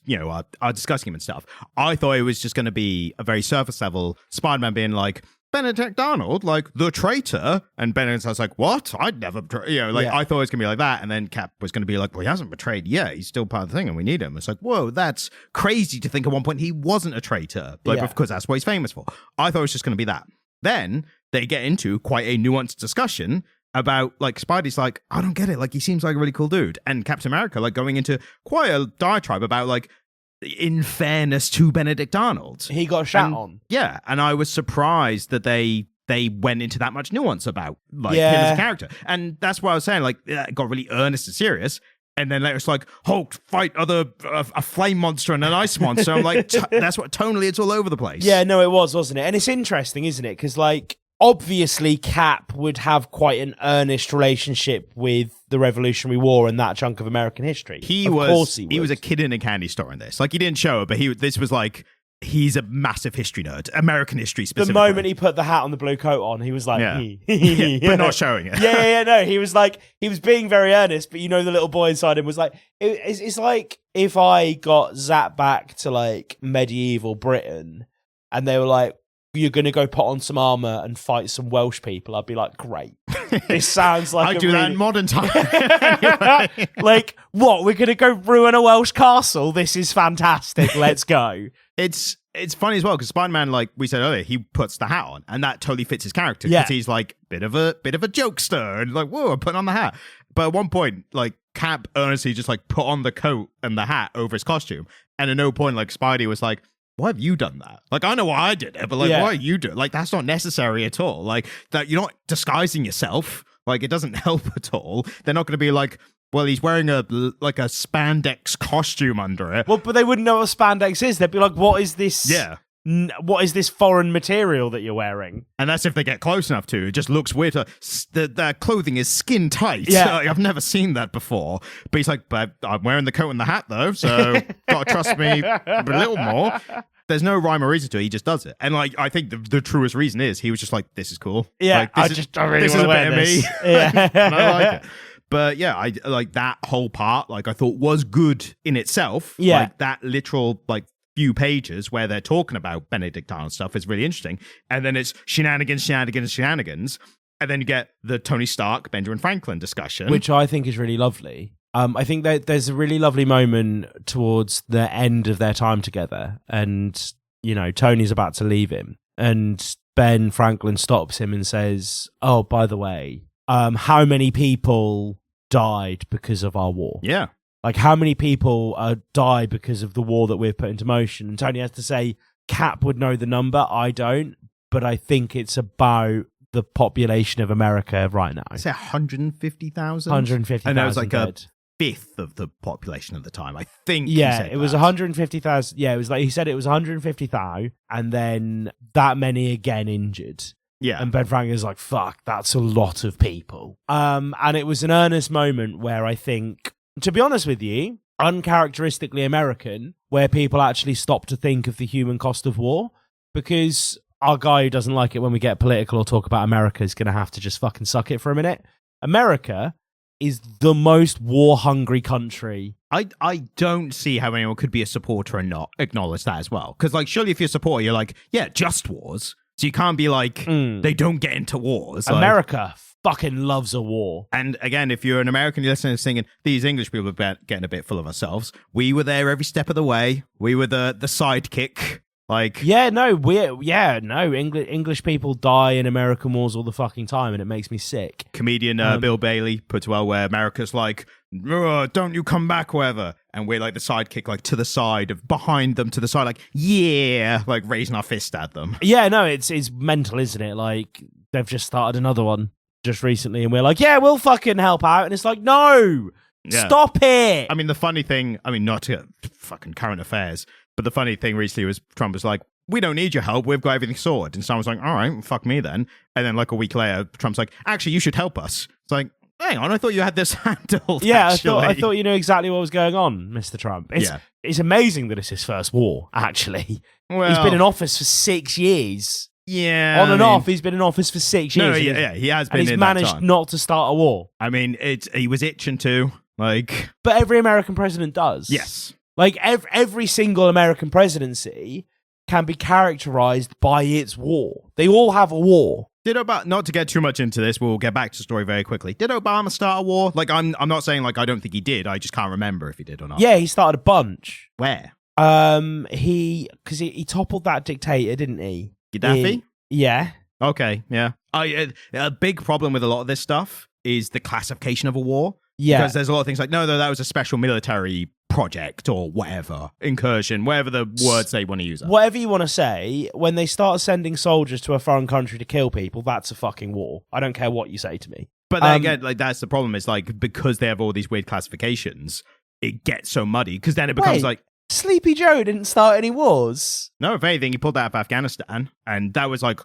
are discussing him and stuff. I thought it was just going to be a very surface level Spider-Man being Benedict Arnold, like the traitor. And Benedict's like, what? I'd never, I thought it was going to be like that. And then Cap was going to be like, well, he hasn't betrayed yet. He's still part of the thing and we need him. It's like, whoa, that's crazy to think at one point he wasn't a traitor. Because that's what he's famous for. I thought it was just going to be that. Then they get into quite a nuanced discussion about, like, Spidey's like, I don't get it. Like, he seems like a really cool dude. And Captain America, like, going into quite a diatribe about, like, in fairness to Benedict Arnold. He got shot on. Yeah. And I was surprised that they went into that much nuance about, like, him as a character. And that's what I was saying. Like, it got really earnest and serious. And then later it's like, Hulk, fight a flame monster and an ice monster. I'm like, that's what, tonally, it's all over the place. Yeah, no, it was, wasn't it? And it's interesting, isn't it? Because, like, obviously, Cap would have quite an earnest relationship with the Revolutionary War and that chunk of American history. He was a kid in a candy store in this. Like, he didn't show it, but this was like, he's a massive history nerd, American history specifically. The moment he put the hat on the blue coat on, he was like, but not showing it. No, he was like, he was being very earnest, but the little boy inside him was like, it's like if I got zapped back to, like, medieval Britain and they were like, you're going to go put on some armor and fight some Welsh people, I'd be like, great. This sounds like I'd do that in modern time. Like, what? We're going to go ruin a Welsh castle? This is fantastic. Let's go. It's funny as well, because Spider-Man, like we said earlier, he puts the hat on, and that totally fits his character, because he's like bit of a jokester, and like, whoa, I'm putting on the hat. But at one point, like, Cap earnestly just like put on the coat and the hat over his costume, and at no point, like, Spidey was like, why have you done that? Like, I know why I did it, but, like, why are you doing it? Like, that's not necessary at all. Like, that you're not disguising yourself. Like, it doesn't help at all. They're not going to be like, well, he's wearing a spandex costume under it. Well, but they wouldn't know what spandex is. They'd be like, what is this? Yeah. What is this foreign material that you're wearing? And that's if they get close enough to. It just looks weird. The clothing is skin tight. Yeah. I've never seen that before. But he's like, but I'm wearing the coat and the hat, though, so got to trust me a little more. There's no rhyme or reason to it. He just does it. And, like, I think the truest reason is he was just like, this is cool. Yeah, like, I really this want is to wear this. Me. Yeah. And I like it. But yeah, I like that whole part, like, I thought was good in itself. Yeah. Like, that literal, like, few pages where they're talking about Benedict Arnold stuff is really interesting. And then it's shenanigans. And then you get the Tony Stark, Benjamin Franklin discussion. Which I think is really lovely. I think that there's a really lovely moment towards the end of their time together. And, Tony's about to leave him. And Ben Franklin stops him and says, oh, by the way, how many people died because of our war? Yeah. Like, how many people die because of the war that we've put into motion? And Tony has to say, Cap would know the number. I don't. But I think it's about the population of America right now. Is it 150,000? 150,000. And that was like dead. a fifth of the population at the time, I think. Yeah, it was 150,000. Yeah, it was like, he said it was 150,000 and then that many again injured. Yeah. And Ben Franklin's like, fuck, that's a lot of people. And it was an earnest moment where I think, to be honest with you, uncharacteristically American, where people actually stop to think of the human cost of war, because our guy who doesn't like it when we get political or talk about America is going to have to just fucking suck it for a minute. America is the most war-hungry country. I don't see how anyone could be a supporter and not acknowledge that as well. Because, like, surely if you're a supporter, you're like, yeah, just wars. So you can't be like, they don't get into wars. America fucking loves a war. And again, if you're an American, you're listening and singing, these English people are getting a bit full of ourselves. We were there every step of the way. We were the sidekick. Like, English people die in American wars all the fucking time, and it makes me sick. Comedian Bill Bailey puts well where America's like, don't you come back, whatever, and we're like the sidekick, like to the side of behind them, to the side, like, yeah, like raising our fist at them. Yeah, no, it's mental, isn't it? Like, they've just started another one just recently, and we're like, yeah, we'll fucking help out, and it's like, no, stop it. I mean, the funny thing, not to fucking current affairs, but the funny thing recently was Trump was like, we don't need your help. We've got everything sorted. And someone was like, all right, fuck me then. And then like a week later, Trump's like, actually, you should help us. It's like, hang on, I thought you had this handled. Yeah, I thought you knew exactly what was going on, Mr. Trump. It's amazing that it's his first war, actually. Well, he's been in office for 6 years. Yeah. On and off, he's been in office for 6 years. No, he has been. And he's managed not to start a war. I mean, he was itching to, like. But every American president does. Yes. Like, every single American presidency, can be characterized by its war. They all have a war. Did Obama, not to get too much into this, we'll get back to the story very quickly. Did Obama start a war? Like, I'm not saying, like, I don't think he did. I just can't remember if he did or not. Yeah, he started a bunch. Where? Because he toppled that dictator, didn't he? Gaddafi? Yeah. Okay, yeah. A big problem with a lot of this stuff is the classification of a war. Yeah. Because there's a lot of things like, no, that was a special military project or whatever, incursion, whatever the words they want to use. Whatever you want to say, when they start sending soldiers to a foreign country to kill people, that's a fucking war. I don't care what you say to me. But then again, like, that's the problem. Is like, because they have all these weird classifications, it gets so muddy because then it becomes like, Sleepy Joe didn't start any wars. no, if anything, he pulled out of Afghanistan, and that was like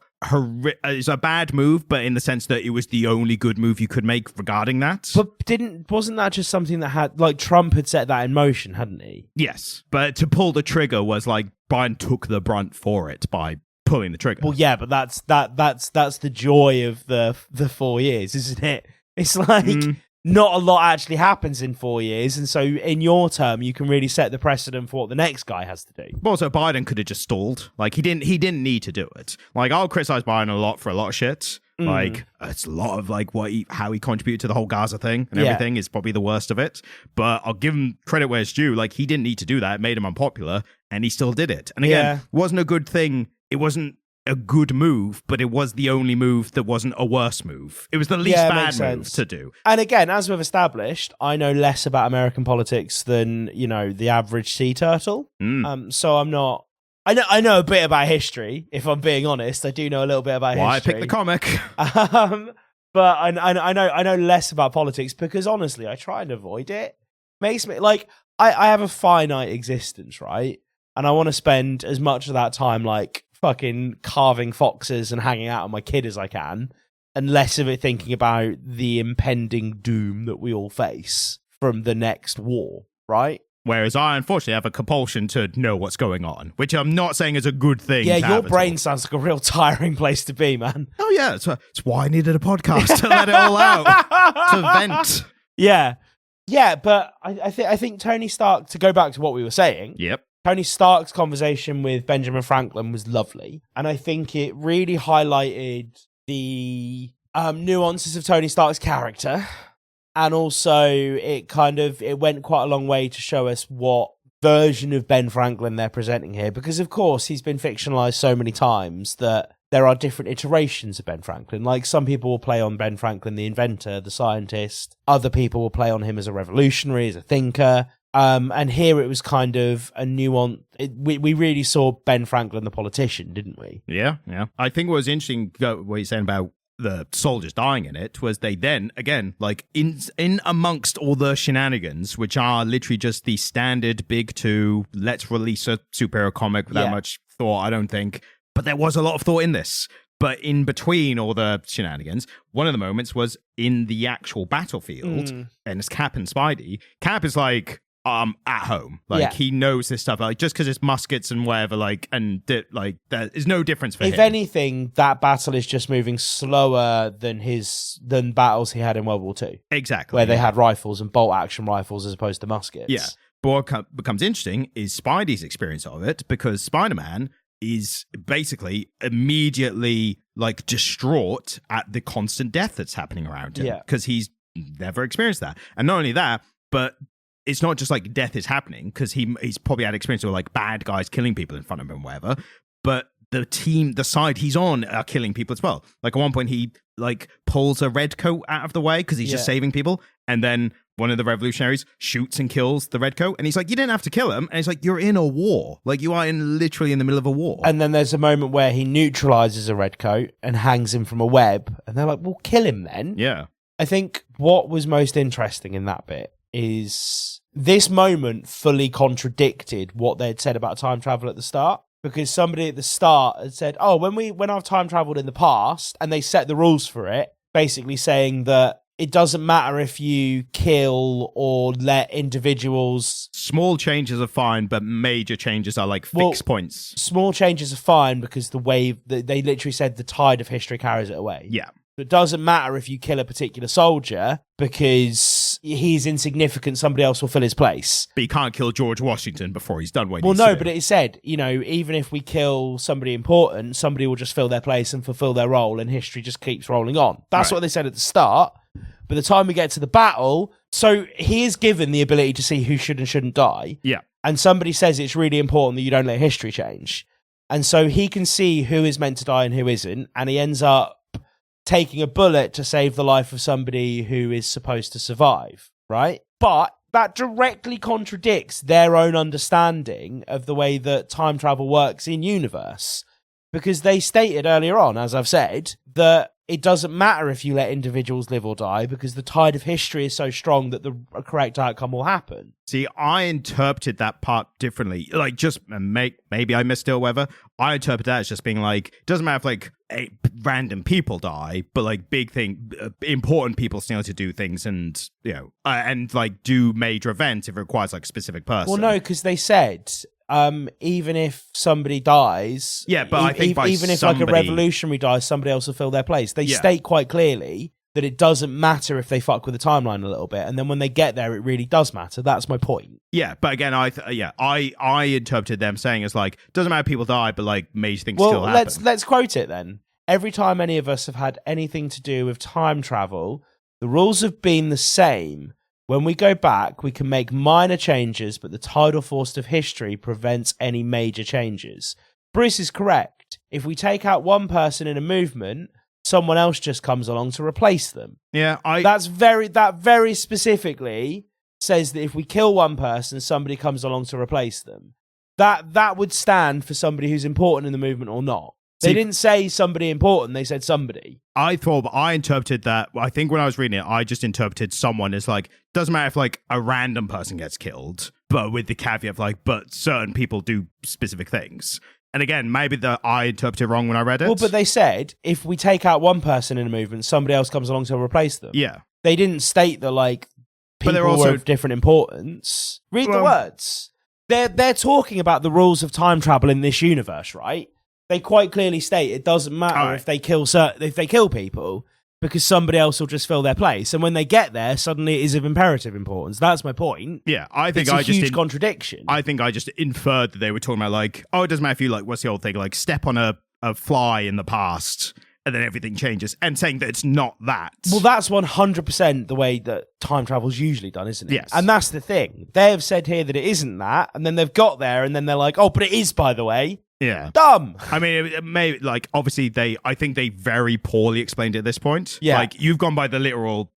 it's a bad move, but in the sense that it was the only good move you could make regarding that. But wasn't that just something that had, like, Trump had set that in motion, hadn't he? Yes, but to pull the trigger was like Biden took the brunt for it by pulling the trigger. Well, yeah, but that's the joy of the 4 years, isn't it? It's like not a lot actually happens in 4 years, and so in your term, you can really set the precedent for what the next guy has to do. But also, Biden could have just stalled. Like, he didn't need to do it. Like, I'll criticize Biden a lot for a lot of shit. Like, it's a lot of like how he contributed to the whole Gaza thing and everything is probably the worst of it. But I'll give him credit where it's due. Like, he didn't need to do that. It made him unpopular, and he still did it. And again, it wasn't a good thing. It wasn't a good move, but it was the only move that wasn't a worse move. It was the least bad move to do. And again, as we've established, I know less about American politics than, you know, the average sea turtle. So I'm not. I know a bit about history. If I'm being honest, I do know a little bit about history. Why I picked the comic? But I know less about politics because honestly, I try and avoid it. Makes me like I have a finite existence, right? And I want to spend as much of that time like fucking carving foxes and hanging out with my kid as I can, and less of it thinking about the impending doom that we all face from the next war, right? Whereas I, unfortunately, have a compulsion to know what's going on, which I'm not saying is a good thing. Yeah, your brain sounds like a real tiring place to be, man. Oh, yeah. It's why I needed a podcast, to let it all out, to vent. Yeah. Yeah, but I think Tony Stark, to go back to what we were saying, yep. Tony Stark's conversation with Benjamin Franklin was lovely. And I think it really highlighted the nuances of Tony Stark's character. And also it went quite a long way to show us what version of Ben Franklin they're presenting here. Because, of course, he's been fictionalized so many times that there are different iterations of Ben Franklin. Like, some people will play on Ben Franklin, the inventor, the scientist. Other people will play on him as a revolutionary, as a thinker. And here it was kind of a nuance. We really saw Ben Franklin, the politician, didn't we? Yeah. I think what was interesting, what you're saying about the soldiers dying in it, was they then, again, like in amongst all the shenanigans, which are literally just the standard big two, let's release a superhero comic without much thought, I don't think. But there was a lot of thought in this. But in between all the shenanigans, one of the moments was in the actual battlefield, and it's Cap and Spidey. Cap is like, at home, like he knows this stuff, like just because it's muskets and whatever, like, and like there is no difference for him. If anything, that battle is just moving slower than battles he had in World War II. Exactly, where they had rifles and bolt action rifles as opposed to muskets. Yeah, but what becomes interesting is Spidey's experience of it, because Spider-Man is basically immediately like distraught at the constant death that's happening around him, because he's never experienced that. And not only that, but it's not just like death is happening, because he's probably had experience with like bad guys killing people in front of him, whatever. But the side he's on are killing people as well. Like at one point he like pulls a red coat out of the way because he's just saving people, and then one of the revolutionaries shoots and kills the red coat, and he's like, you didn't have to kill him. And he's like, you're in a war. Like, you are literally in the middle of a war. And then there's a moment where he neutralizes a red coat and hangs him from a web, and they're like, well, kill him then. Yeah. I think what was most interesting in that bit is this moment fully contradicted what they'd said about time travel at the start, because somebody at the start had said, oh, when I've time traveled in the past, and they set the rules for it, basically saying that it doesn't matter if you kill or let individuals. Small changes are fine, but major changes are like fixed points. Small changes are fine because the wave, they literally said the tide of history carries it away. Yeah. It doesn't matter if you kill a particular soldier because, he's insignificant, somebody else will fill his place. But you can't kill George Washington before he's done what he Well, needs no, to but do. it said, even if we kill somebody important, somebody will just fill their place and fulfill their role, and history just keeps rolling on. That's what they said at the start. By the time we get to the battle, so he is given the ability to see who should and shouldn't die. Yeah. And somebody says it's really important that you don't let history change. And so he can see who is meant to die and who isn't, and he ends up taking a bullet to save the life of somebody who is supposed to survive, right? But that directly contradicts their own understanding of the way that time travel works in universe. Because they stated earlier on, as I've said, that it doesn't matter if you let individuals live or die because the tide of history is so strong that the correct outcome will happen. See, I interpreted that part differently. Like, just maybe I missed it or whatever. I interpret that as just being like, it doesn't matter if like random people die, but like important people still need to do things and, and like do major events if it requires like a specific person. Well, no, because they said, even if somebody dies, but I think even if like a revolutionary dies, somebody else will fill their place. They state quite clearly that it doesn't matter if they fuck with the timeline a little bit, and then when they get there, it really does matter. That's my point. Yeah, but again, I interpreted them saying as like, doesn't matter if people die, but like major things still happen. Let's quote it then. Every time any of us have had anything to do with time travel, the rules have been the same. When we go back, we can make minor changes, but the tidal force of history prevents any major changes. Bruce is correct. If we take out one person in a movement, someone else just comes along to replace them. Yeah, that very specifically says that if we kill one person, somebody comes along to replace them. That would stand for somebody who's important in the movement or not. They didn't say somebody important, they said somebody. I interpreted that. I think when I was reading it, I just interpreted someone as like, doesn't matter if like a random person gets killed, but with the caveat of like, but certain people do specific things. And again, maybe I interpreted wrong when I read it. Well, but they said if we take out one person in a movement, somebody else comes along to replace them. Yeah. They didn't state that like people were of different importance. Read the words. They're talking about the rules of time travel in this universe, right? They quite clearly state it doesn't matter if they kill people because somebody else will just fill their place. And when they get there, suddenly it is of imperative importance. That's my point. Yeah, I think it's a huge contradiction. I think I just inferred that they were talking about like, it doesn't matter if you like, what's the old thing? Like step on a fly in the past and then everything changes, and saying that it's not that. Well, that's 100% the way that time travel's usually done, isn't it? Yes. And that's the thing. They have said here that it isn't that, and then they've got there, and then they're like, but it is, by the way. Yeah. Dumb. I mean, it may like obviously I think they very poorly explained it at this point. Yeah. Like you've gone by the little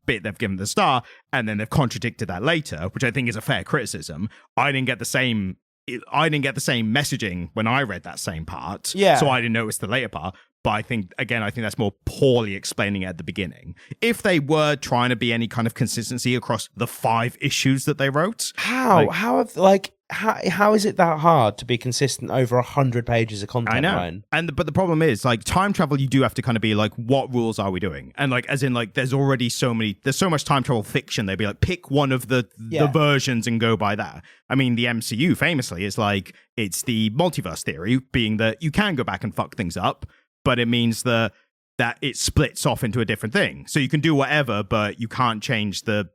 bit they've given the star, and then they've contradicted that later, which I think is a fair criticism. I didn't get the same messaging when I read that same part. Yeah. So I didn't notice the later part. But I think that's more poorly explaining it at the beginning. If they were trying to be any kind of consistency across the 5 issues that they wrote. How is it that hard to be consistent over 100 pages of content? I know. Ryan? But the problem is, like, time travel, you do have to kind of be like, what rules are we doing? And like, as in like, there's so much time travel fiction. They'd be like, pick one of the versions and go by that. I mean, the MCU famously is like, it's the multiverse theory, being that you can go back and fuck things up, but it means that it splits off into a different thing. So you can do whatever, but you can't change the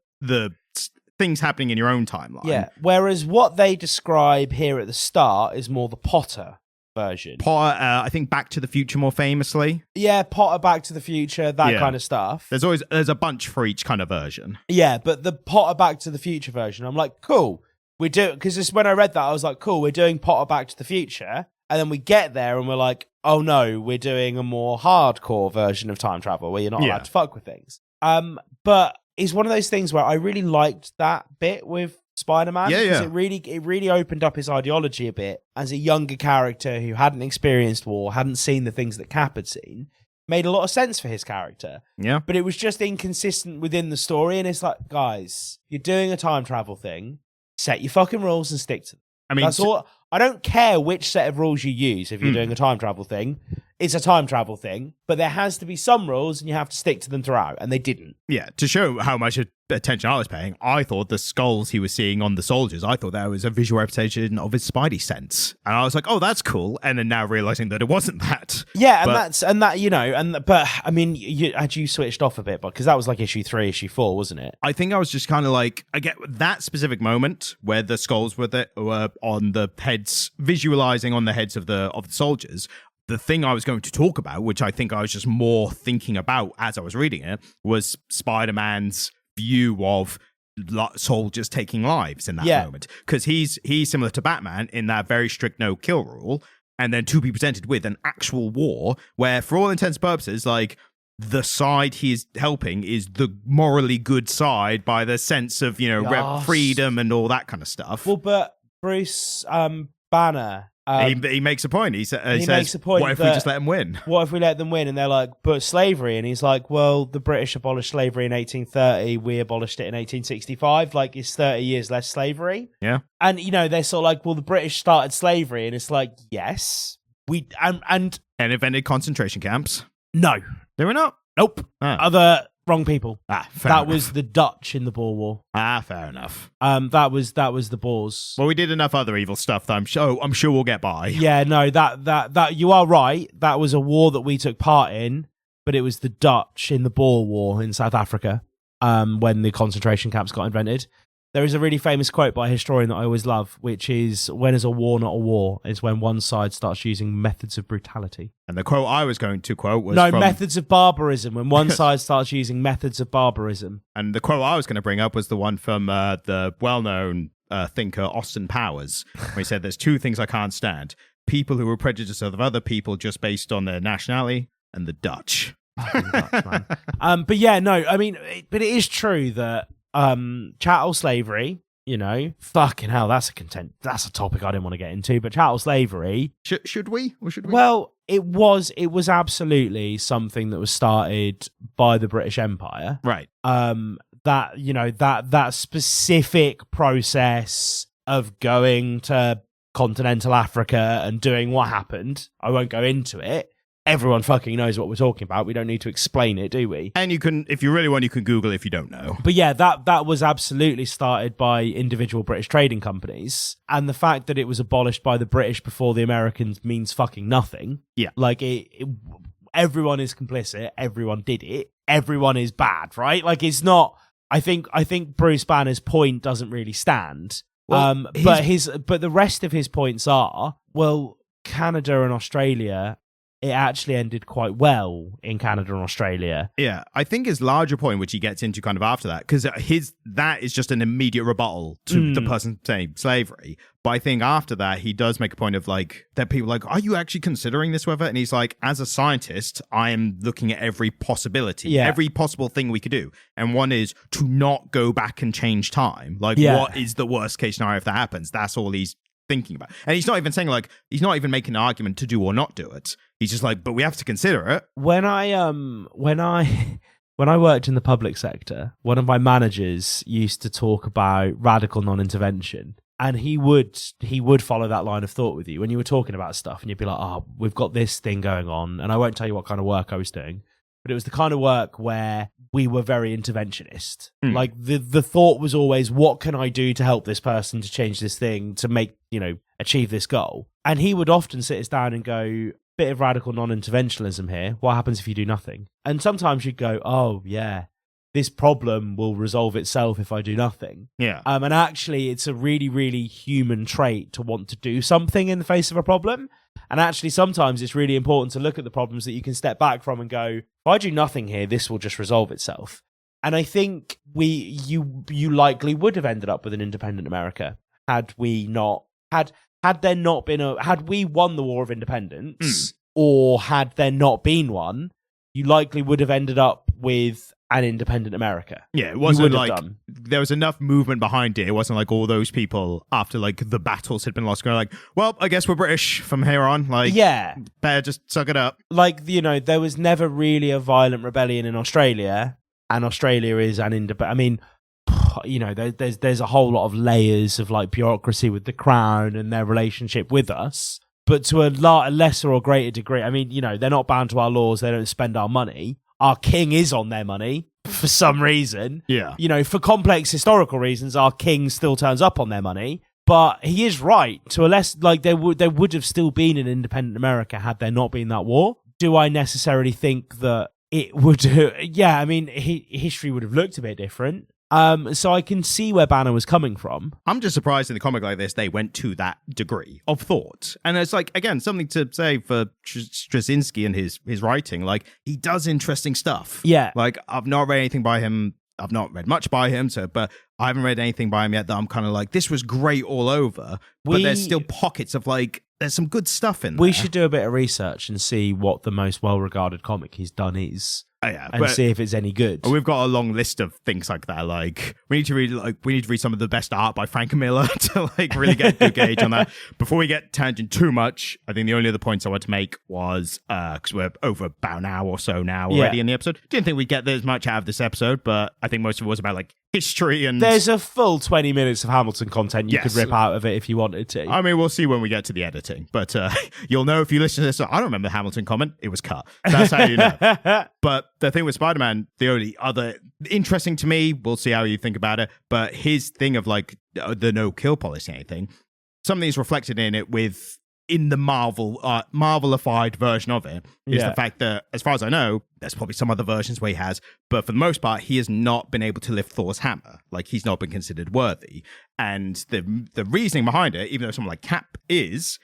things happening in your own timeline. Yeah. Whereas what they describe here at the start is more the Potter version. Potter, I think Back to the Future more famously. Yeah, Potter, Back to the Future, that kind of stuff. There's a bunch for each kind of version. Yeah, but the Potter Back to the Future version, I'm like, cool. We do, because when I read that, I was like, cool, we're doing Potter Back to the Future. And then we get there and we're like, oh no, we're doing a more hardcore version of time travel where you're not allowed to fuck with things. But it's one of those things where I really liked that bit with Spider-Man. Because it really opened up his ideology a bit as a younger character who hadn't experienced war, hadn't seen the things that Cap had seen. Made a lot of sense for his character. Yeah. But it was just inconsistent within the story. And it's like, guys, you're doing a time travel thing. Set your fucking rules and stick to them. I mean, that's all. I don't care which set of rules you use if you're doing a time travel thing. It's a time travel thing, but there has to be some rules and you have to stick to them throughout, and they didn't. Yeah, to show how much attention I was paying, I thought the skulls he was seeing on the soldiers, I thought that was a visual representation of his Spidey sense. And I was like, oh, that's cool. And then now realizing that it wasn't that. Yeah, but I mean, had you switched off a bit, because that was like issue 3, issue 4, wasn't it? I think I was just kind of like, I get that specific moment where the skulls were on the heads, visualizing on the heads of the soldiers. The thing I was going to talk about, which I think I was just more thinking about as I was reading it, was Spider-Man's view of soldiers taking lives in that moment. Because he's similar to Batman in that very strict no-kill rule, and then to be presented with an actual war where, for all intents and purposes, like, the side he's helping is the morally good side by the sense of, freedom and all that kind of stuff. Well, but Bruce Banner... he makes a point. He says, what if we just let them win? What if we let them win? And they're like, but slavery. And he's like, well, the British abolished slavery in 1830. We abolished it in 1865. Like, it's 30 years less slavery. Yeah. And, they're sort of like, well, the British started slavery. And it's like, yes. And invented concentration camps. No. They were not? Nope. Other wrong people. Fair enough. Was the Dutch in the Boer War. Fair enough. That was the Boers. Well, we did enough other evil stuff that I'm sure we'll get by. Yeah, no, that you are right. That was a war that we took part in, but it was the Dutch in the Boer War in South Africa, when the concentration camps got invented. There is a really famous quote by a historian that I always love, which is, when is a war not a war? It's when one side starts using methods of brutality. And the quote I was going to quote was methods of barbarism, when one side starts using methods of barbarism. And the quote I was going to bring up was the one from the well-known thinker Austin Powers, where he said, there's two things I can't stand. People who are prejudiced of other people just based on their nationality, and the Dutch. Dutch, man. But yeah, no, I mean, but it is true that chattel slavery, fucking hell, that's a topic I didn't want to get into, but chattel slavery, should we? Well, it was absolutely something that was started by the British Empire, right? That specific process of going to continental Africa and doing what happened, I won't go into it. Everyone fucking knows what we're talking about. We don't need to explain it, do we? And you can, if you really want, you can Google it if you don't know. But yeah, that was absolutely started by individual British trading companies. And the fact that it was abolished by the British before the Americans means fucking nothing. Yeah. Like, everyone is complicit. Everyone did it. Everyone is bad, right? Like, it's not... I think Bruce Banner's point doesn't really stand. Well, but the rest of his points are, well, Canada and Australia... It actually ended quite well in Canada and Australia. Yeah, I think his larger point, which he gets into kind of after that, because that is just an immediate rebuttal to the person saying slavery. But I think after that, he does make a point of like, that people are like, are you actually considering this whether? And he's like, as a scientist, I am looking at every possibility, every possible thing we could do. And one is to not go back and change time. Like, what is the worst case scenario if that happens? That's all he's thinking about. And he's not even saying like, he's not even making an argument to do or not do it. He's just like, but we have to consider it. When I worked in the public sector, one of my managers used to talk about radical non-intervention, and he would follow that line of thought with you when you were talking about stuff, and you'd be like, oh, we've got this thing going on, and I won't tell you what kind of work I was doing, but it was the kind of work where we were very interventionist. Like the thought was always, what can I do to help this person to change this thing to make, achieve this goal? And he would often sit us down and go, bit of radical non-interventionism here. What happens if you do nothing? And sometimes you'd go, oh yeah, this problem will resolve itself if I do nothing. Yeah. And actually it's a really, really human trait to want to do something in the face of a problem. And actually sometimes it's really important to look at the problems that you can step back from and go, if I do nothing here, this will just resolve itself. And I think you likely would have ended up with an independent America had we not had there not been had we won the War of Independence, or had there not been one, you likely would have ended up with an independent America. Yeah, it wasn't like there was enough movement behind it. It wasn't like all those people after like the battles had been lost going like, well, I guess we're British from here on. Like, yeah, better just suck it up. Like, there was never really a violent rebellion in Australia, and Australia is an independent. I mean, there's a whole lot of layers of like bureaucracy with the Crown and their relationship with us, but to a lesser or greater degree, I mean, they're not bound to our laws. They don't spend our money. Our king is on their money, for some reason. Yeah. You know, for complex historical reasons, our king still turns up on their money. But he is right. To a less, like, there would have still been an independent America had there not been that war. Do I necessarily think that it would? Yeah, I mean, history would have looked a bit different. So I can see where Banner was coming from. I'm just surprised in a comic like this they went to that degree of thought. And it's like, again, something to say for Straczynski and his writing. Like, he does interesting stuff. Yeah. Like, I've not read anything by him. I've not read much by him, but I haven't read anything by him yet that I'm kind of like, this was great all over. But there's still pockets of, like, there's some good stuff in there. We should do a bit of research and see what the most well-regarded comic he's done is. Oh, yeah, and see if it's any good. We've got a long list of things like that. Like, we need to read some of the best art by Frank Miller to like really get a good gauge on that. Before we get tangent too much, I think the only other points I want to make was because we're over about an hour or so now already in the episode. Didn't think we'd get as much out of this episode, but I think most of it was about like history and there's a full 20 minutes of Hamilton content you could rip out of it if you wanted to. I mean, we'll see when we get to the editing, but you'll know if you listen to this. I don't remember the Hamilton comment. It was cut. That's how you know. But the thing with Spider-Man, the only other interesting to me, we'll see how you think about it, but his thing of like the no kill policy and anything, something's reflected in it in the Marvelified version of it is the fact that, as far as I know, there's probably some other versions where he has, but for the most part, he has not been able to lift Thor's hammer. Like, he's not been considered worthy. And the reasoning behind it, even though someone like Cap is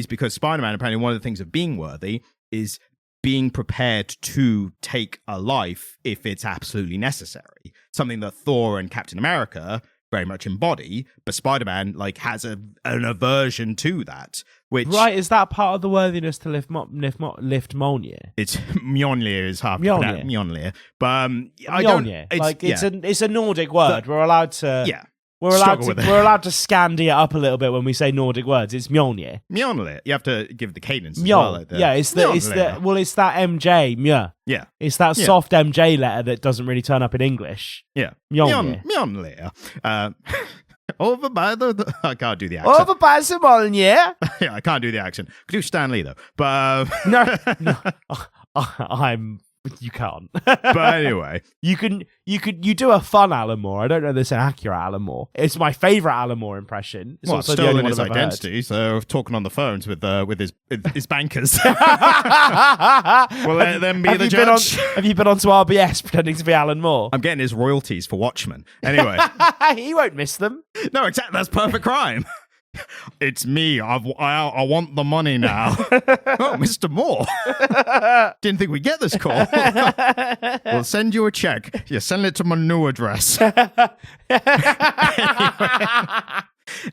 because Spider-Man, apparently one of the things of being worthy is being prepared to take a life if it's absolutely necessary. Something that Thor and Captain America very much embody, but Spider-Man like has an aversion to that. Which is that part of the worthiness to lift Mjolnir? It's Mjolnir is half Mjolnir, but I don't. It's a Nordic word. We're allowed to. Yeah. We're allowed to Scandi it up a little bit when we say Nordic words. It's Mjolnir. Mjolnir. You have to give the cadence. As Mjol. Well, like it's that MJ. Mjö. Yeah. It's that soft MJ letter that doesn't really turn up in English. Yeah. Mjolnir. Mjolnir. Over by the I can't do the accent. Over by the Mjolnir. Yeah, I can't do the accent. Could do Stan Lee though. But no. You can't. But anyway, you do a fun Alan Moore. I don't know if it's an accurate Alan Moore. It's my favorite Alan Moore impression. It's also the only one his I've ever identity. heard. So talking on the phones with his bankers. Will then be the judge? Have you been on to RBS pretending to be Alan Moore? I'm getting his royalties for Watchmen. Anyway, he won't miss them. No, exactly. That's perfect crime. It's me. I want the money now. Oh, Mr. Moore. Didn't think we'd get this call. We'll send you a check. You send it to my new address.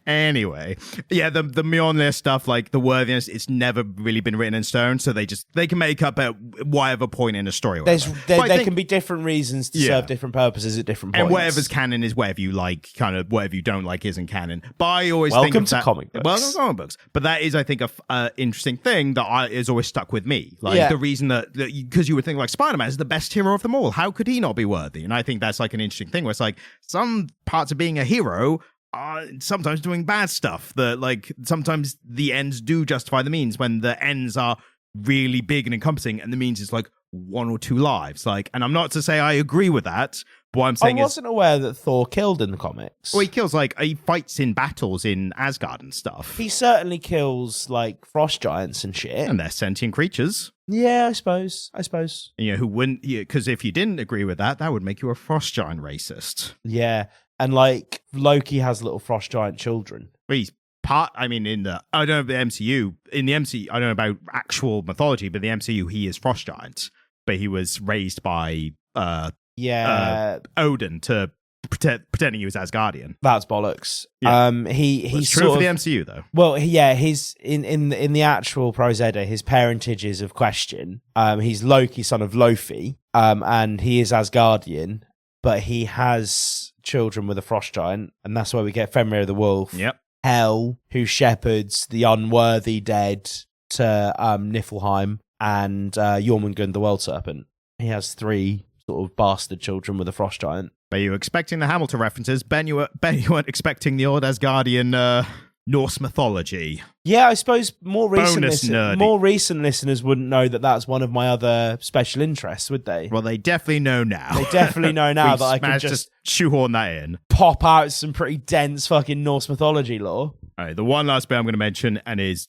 Anyway, yeah, the Mjolnir stuff, like the worthiness, it's never really been written in stone, so they can make up at whatever point in a story. There can be different reasons to serve different purposes at different points. And whatever's canon is whatever you like, kind of whatever you don't like isn't canon. But I always Welcome think to comic books. Welcome to comic books. But that is, I think, a interesting thing that is always stuck with me. Like the reason that because you would think like Spider-Man is the best hero of them all. How could he not be worthy? And I think that's like an interesting thing where it's like some parts of being a hero are sometimes doing bad stuff, that like sometimes the ends do justify the means when the ends are really big and encompassing and the means is like one or two lives. Like, and I'm not to say I agree with that, but what I'm saying I wasn't aware that Thor killed in the comics. Well, he kills, like, he fights in battles in Asgard and stuff. He certainly kills like frost giants and shit. And they're sentient creatures. Yeah, I suppose. You know, who wouldn't, because if you didn't agree with that would make you a frost giant racist. Yeah. And like Loki has little frost giant children. Well, he's part, I mean, I don't know about the MCU. In the MCU, I don't know about actual mythology, but the MCU, he is frost giant. But he was raised by Odin to pretending he was Asgardian. That's bollocks. Yeah. He's true for the MCU though. Well, his in the actual Prose Edda, his parentage is of question. He's Loki, son of Lofi, and he is Asgardian, but he has children with a frost giant, and that's where we get Fenrir the Wolf. Yep. Hel, who shepherds the unworthy dead to Niflheim, and Jormungand the World Serpent. He has 3 sort of bastard children with a frost giant. But you were expecting the Hamilton references. Ben, you weren't expecting the old Asgardian Norse mythology. Yeah, I suppose more recent listeners wouldn't know that that's one of my other special interests, would they? Well, they definitely know now. They definitely know now that I can just shoehorn that in. Pop out some pretty dense fucking Norse mythology lore. All right, the one last bit I'm going to mention, and it's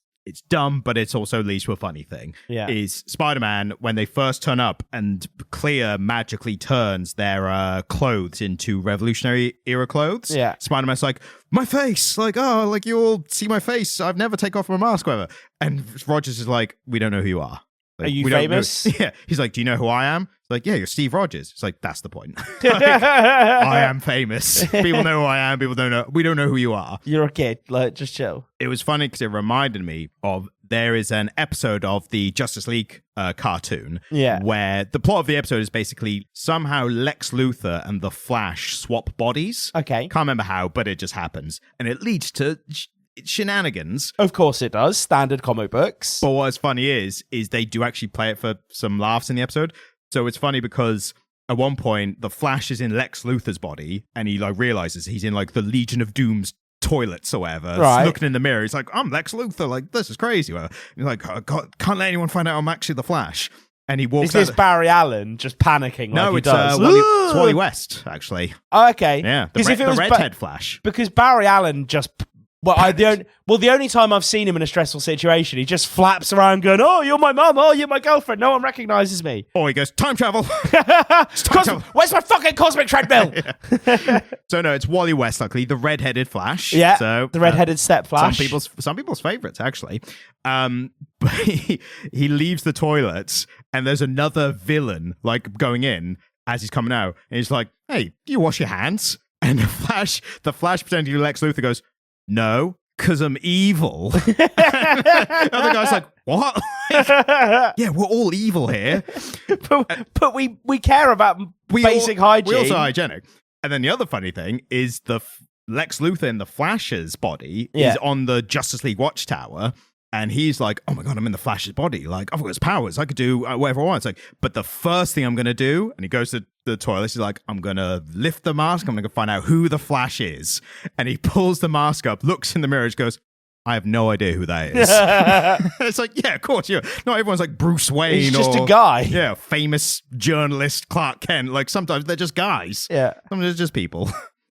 dumb, but it's also leads to a funny thing, is Spider-Man, when they first turn up and Clea magically turns their clothes into Revolutionary era clothes. Yeah. Spider-Man's like, my face! Like, oh, like you all see my face. I've never taken off my mask, whatever. And Rogers is like, we don't know who you are. Like, are you famous? Yeah. He's like, do you know who I am? It's like, yeah, you're Steve Rogers. It's like, that's the point. Like, I am famous. People know who I am. People don't know. We don't know who you are. You're a kid. Like, just chill. It was funny because it reminded me of there is an episode of the Justice League cartoon where the plot of the episode is basically somehow Lex Luthor and the Flash swap bodies. Okay. Can't remember how, but it just happens. And it leads to shenanigans. Of course it does. Standard comic books. But what's funny is they do actually play it for some laughs in the episode. So it's funny because at one point the Flash is in Lex Luthor's body and he like realizes he's in like the Legion of Doom's toilets or whatever. Right. Looking in the mirror, he's like, I'm Lex Luthor, like this is crazy. And he's like, oh, God, can't let anyone find out I'm actually the Flash. And he walks. Is this Barry Allen just panicking? No, like it's he does? it's Wally West actually. Oh, okay. Yeah, the redhead Flash. Because Barry Allen just. Well, the only time I've seen him in a stressful situation, he just flaps around going, oh, you're my mum, oh, you're my girlfriend, no one recognises me. Or he goes, time travel. Where's my fucking cosmic treadmill? So no, it's Wally West, luckily, the red-headed Flash. Yeah, so, the red-headed step Flash. Some people's favourites, actually. But he leaves the toilets, and there's another villain, like, going in as he's coming out, and he's like, hey, do you wash your hands? And the Flash pretending to be Lex Luthor goes, no, because I'm evil. And the other guy's like, what? Yeah, we're all evil here. But we care about basic hygiene. We're also hygienic. And then the other funny thing is Lex Luthor in the Flash's body is on the Justice League Watchtower. And he's like, oh my God, I'm in the Flash's body. Like, I've got his powers. I could do whatever I want. It's like, but the first thing I'm going to do, and he goes to the toilet, he's like, I'm going to lift the mask. I'm going to find out who the Flash is. And he pulls the mask up, looks in the mirror, and goes, I have no idea who that is. It's like, yeah, of course. Yeah. Not everyone's like Bruce Wayne. He's just a guy. Yeah, famous journalist Clark Kent. Like, sometimes they're just guys. Yeah. Sometimes they're just people.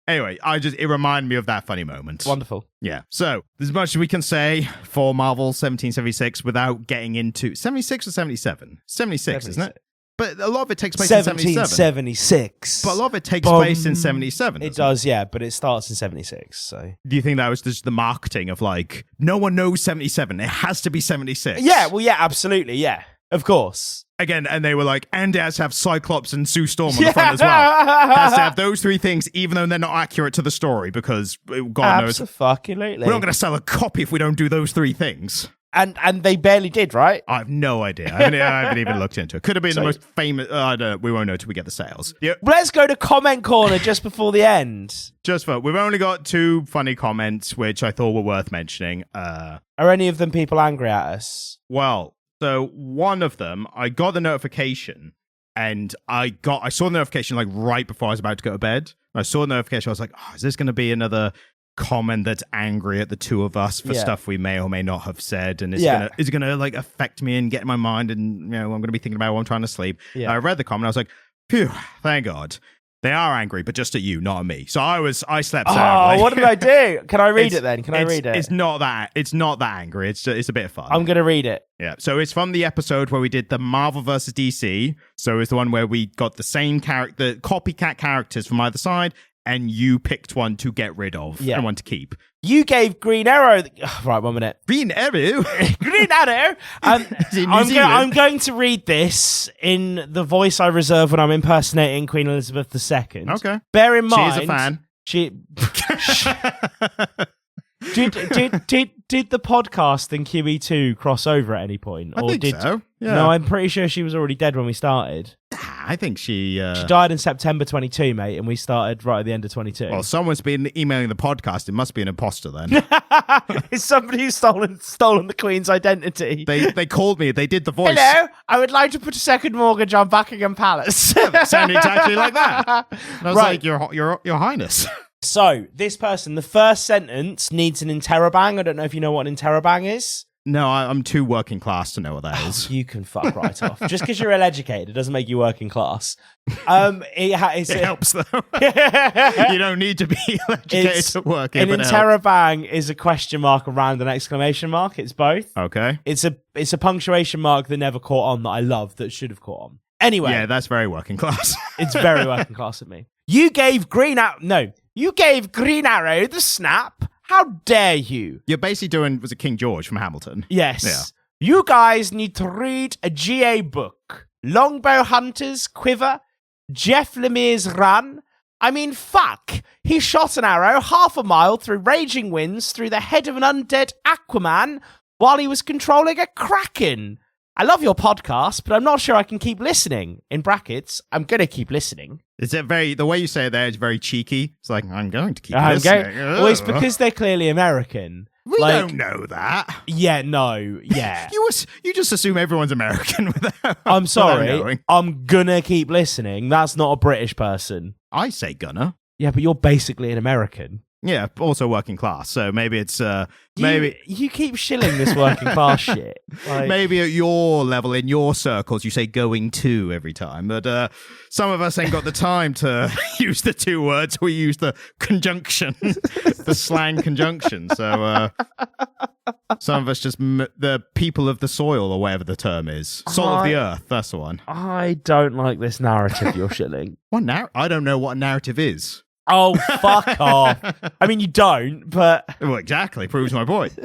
Anyway, it reminded me of that funny moment. Wonderful. Yeah. So, there's much we can say for Marvel 1776 without getting into 76 or 77? 76, isn't it? But a lot of it takes place in 77. 1776. But a lot of it takes place in 77. It does, yeah, but it starts in 76. So, do you think that was just the marketing of like, no one knows 77? It has to be 76. Yeah, well, yeah, absolutely, yeah. Of course. Again, and they were like, and it has to have Cyclops and Sue Storm on the front as well. It has to have those three things, even though they're not accurate to the story, because God knows. Absolutely. We're not going to sell a copy if we don't do those three things. And they barely did, right? I have no idea. I haven't even looked into it. Could have been the most famous. I don't know. We won't know till we get the sales. Yep. Let's go to comment corner just before the end. We've only got 2 funny comments, which I thought were worth mentioning. Are any of them people angry at us? Well, so one of them, I got the notification, and I saw the notification like right before I was about to go to bed. I saw the notification. I was like, oh, is this going to be another comment that's angry at the two of us for stuff we may or may not have said, and is it gonna like affect me and get in my mind, and I'm gonna be thinking about while I'm trying to sleep. I read the comment, I was like, phew, thank God. They are angry, but just at you, not at me. So I slept soundly. Oh, what did I do? Can I read it then? Can I read it? It's not that angry. It's a bit of fun. I'm gonna read it. Yeah. So it's from the episode where we did the Marvel versus DC. So it's the one where we got the same character, copycat characters from either side, and you picked one to get rid of and one to keep. You gave Green Arrow... right, 1 minute. Green Arrow? Green Arrow? I'm going to read this in the voice I reserve when I'm impersonating Queen Elizabeth II. Okay. Bear in mind... She's a fan. Did the podcast and QE2 cross over at any point? I think so. Yeah. No, I'm pretty sure she was already dead when we started. I think she died in September 22, mate, and we started right at the end of 22. Well, someone's been emailing the podcast. It must be an imposter then. It's somebody who's stolen the Queen's identity. They called me. They did the voice. Hello, I would like to put a second mortgage on Buckingham Palace. Sounded exactly like that. And I was like, Your Highness. So, this person, the first sentence needs an interrobang. I don't know if you know what an interrobang is. No, I'm too working class to know what that is. You can fuck right off. Just because you're ill-educated, it doesn't make you working class. It helps, though. You don't need to be ill-educated to work. An interrobang is a question mark around an exclamation mark. It's both. Okay. It's a punctuation mark that never caught on that I love that should have caught on. Anyway. Yeah, that's very working class. It's very working class of me. You gave Green Arrow the snap. How dare you? You're basically doing, was it King George from Hamilton? Yes. Yeah. You guys need to read a GA book. Longbow Hunters, Quiver, Jeff Lemire's Run. I mean, fuck. He shot an arrow 1/2 mile through raging winds through the head of an undead Aquaman while he was controlling a kraken. I love your podcast, but I'm not sure I can keep listening. In brackets, I'm going to keep listening. Is it the way you say it there is very cheeky. It's like, I'm going to keep listening. Well, it's because they're clearly American. We don't know that. Yeah, no, yeah. You just assume everyone's American without. I'm sorry. I'm gonna keep listening. That's not a British person. I say gonna. Yeah, but you're basically an American. Yeah, also working class. So maybe it's you keep shilling this working class shit. Like, maybe at your level in your circles you say going to every time, but some of us ain't got the time to use the two words. We use the conjunction, the slang conjunction. So some of us just the people of the soil or whatever the term is, salt of the earth. That's the one. I don't like this narrative you're shilling. What I don't know what a narrative is. Oh, fuck off. I mean, you don't, but... Well, exactly. Proves my point.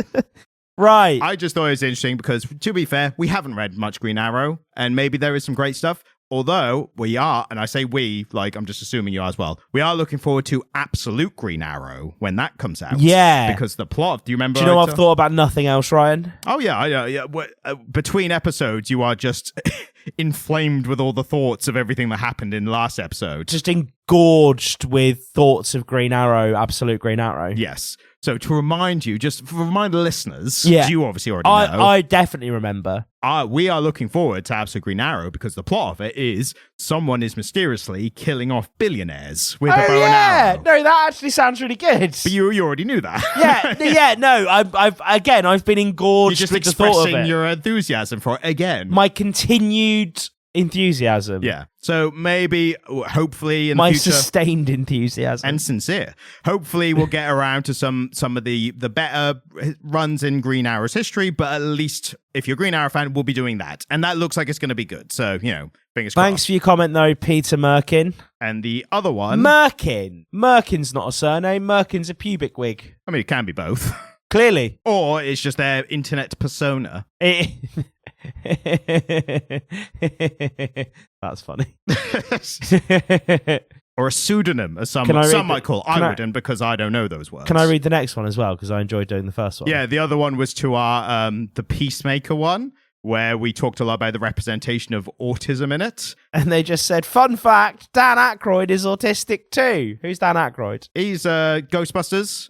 Right. I just thought it was interesting because, to be fair, we haven't read much Green Arrow, and maybe there is some great stuff. Although we are, and I say we, like I'm just assuming you are as well, we are looking forward to Absolute Green Arrow when that comes out. Yeah. Because the plot, do you remember? Do you know I've thought about nothing else, Ryan? Oh, yeah. Between episodes, you are just inflamed with all the thoughts of everything that happened in the last episode. Just engorged with thoughts of Green Arrow, Absolute Green Arrow. Yes. So to remind you, just to remind the listeners, yeah. you obviously already know. I definitely remember. We are looking forward to Absolute Green Arrow because the plot of it is someone is mysteriously killing off billionaires with a bow and arrow. No, that actually sounds really good. But you already knew that. Yeah. No, I've been engorged. You're just with the thought of expressing it. your enthusiasm for it again. My continued enthusiasm. Yeah. So maybe, hopefully, in my the future, sustained enthusiasm and sincere. Hopefully, we'll get around to some of the better runs in Green Arrow's history. But at least, if you're a Green Arrow fan, we'll be doing that, and that looks like it's going to be good. So fingers crossed. Thanks for your comment, though, Peter Merkin. And the other one, Merkin's not a surname. Merkin's a pubic wig. I mean, it can be both. Clearly, or it's just their internet persona. That's funny. Or a pseudonym, as some might call. I wouldn't, because I don't know those words. Can I read the next one as well? Because I enjoyed doing the first one. Yeah, the other one was to our the Peacemaker one, where we talked a lot about the representation of autism in it. And they just said, fun fact, Dan Aykroyd is autistic too. Who's Dan Aykroyd? He's Ghostbusters.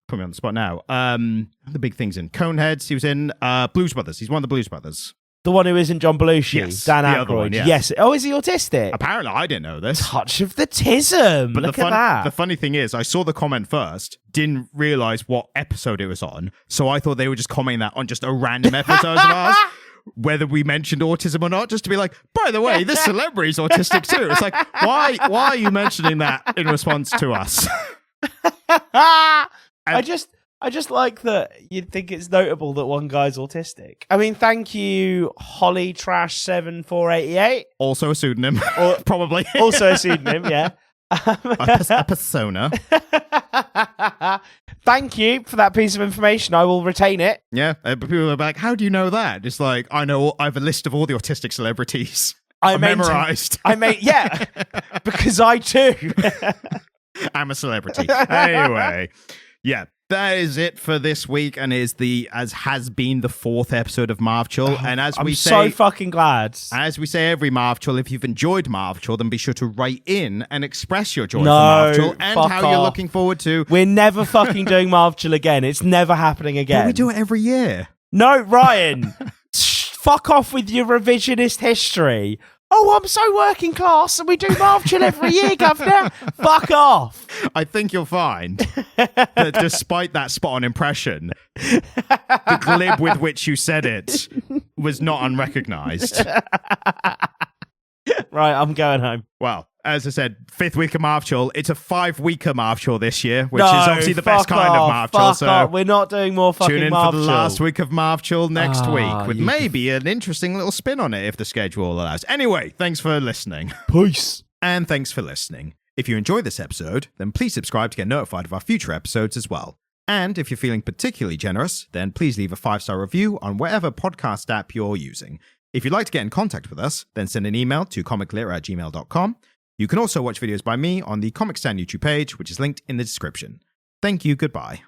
Put me on the spot now. The big things in Coneheads. He was in Blues Brothers. He's one of the Blues Brothers. The one who isn't John Belushi. Yes, Dan the Aykroyd. other one, yeah. Yes. Oh, is he autistic? Apparently, I didn't know this. Touch of the tism. But Look at that. The funny thing is, I saw the comment first, didn't realize what episode it was on, so I thought they were just commenting that on just a random episode of ours. Whether we mentioned autism or not, just to be like, by the way, this celebrity's autistic too. It's like, why are you mentioning that in response to us? I just like that you'd think it's notable that one guy's autistic. I mean, thank you, Holly Trash 7488. Also a pseudonym, probably. Also a pseudonym, yeah. a persona. Thank you for that piece of information. I will retain it. Yeah, but people are like, how do you know that? It's like, I have a list of all the autistic celebrities. I memorized. Yeah, because I too. I'm a celebrity. Anyway, yeah. That is it for this week, and has been the 4th episode of Marvchul. And I'm so fucking glad. As we say every Marvchul, if you've enjoyed Marvchul, then be sure to write in and express your joy for Marvchul and how you're looking forward to. We're never fucking doing Marvchul again. It's never happening again. But we do it every year. No, Ryan. Fuck off with your revisionist history. Oh, I'm so working class and we do Marvchill every year, governor. Fuck off. I think you'll find that despite that spot-on impression, the glib with which you said it was not unrecognised. Right, I'm going home. Well, as I said, 5th week of Marvchill. It's a 5-weeker Marvchill this year, which is obviously the best kind of Marvchill. So we're not doing more fucking tune in Marvchill. for the last week of Marvchill next week with you maybe an interesting little spin on it if the schedule allows. Anyway, thanks for listening. Peace. And thanks for listening. If you enjoyed this episode, then please subscribe to get notified of our future episodes as well. And if you're feeling particularly generous, then please leave a 5-star review on whatever podcast app you're using. If you'd like to get in contact with us, then send an email to comiclit@gmail.com. You can also watch videos by me on the Comic Stand YouTube page, which is linked in the description. Thank you, goodbye.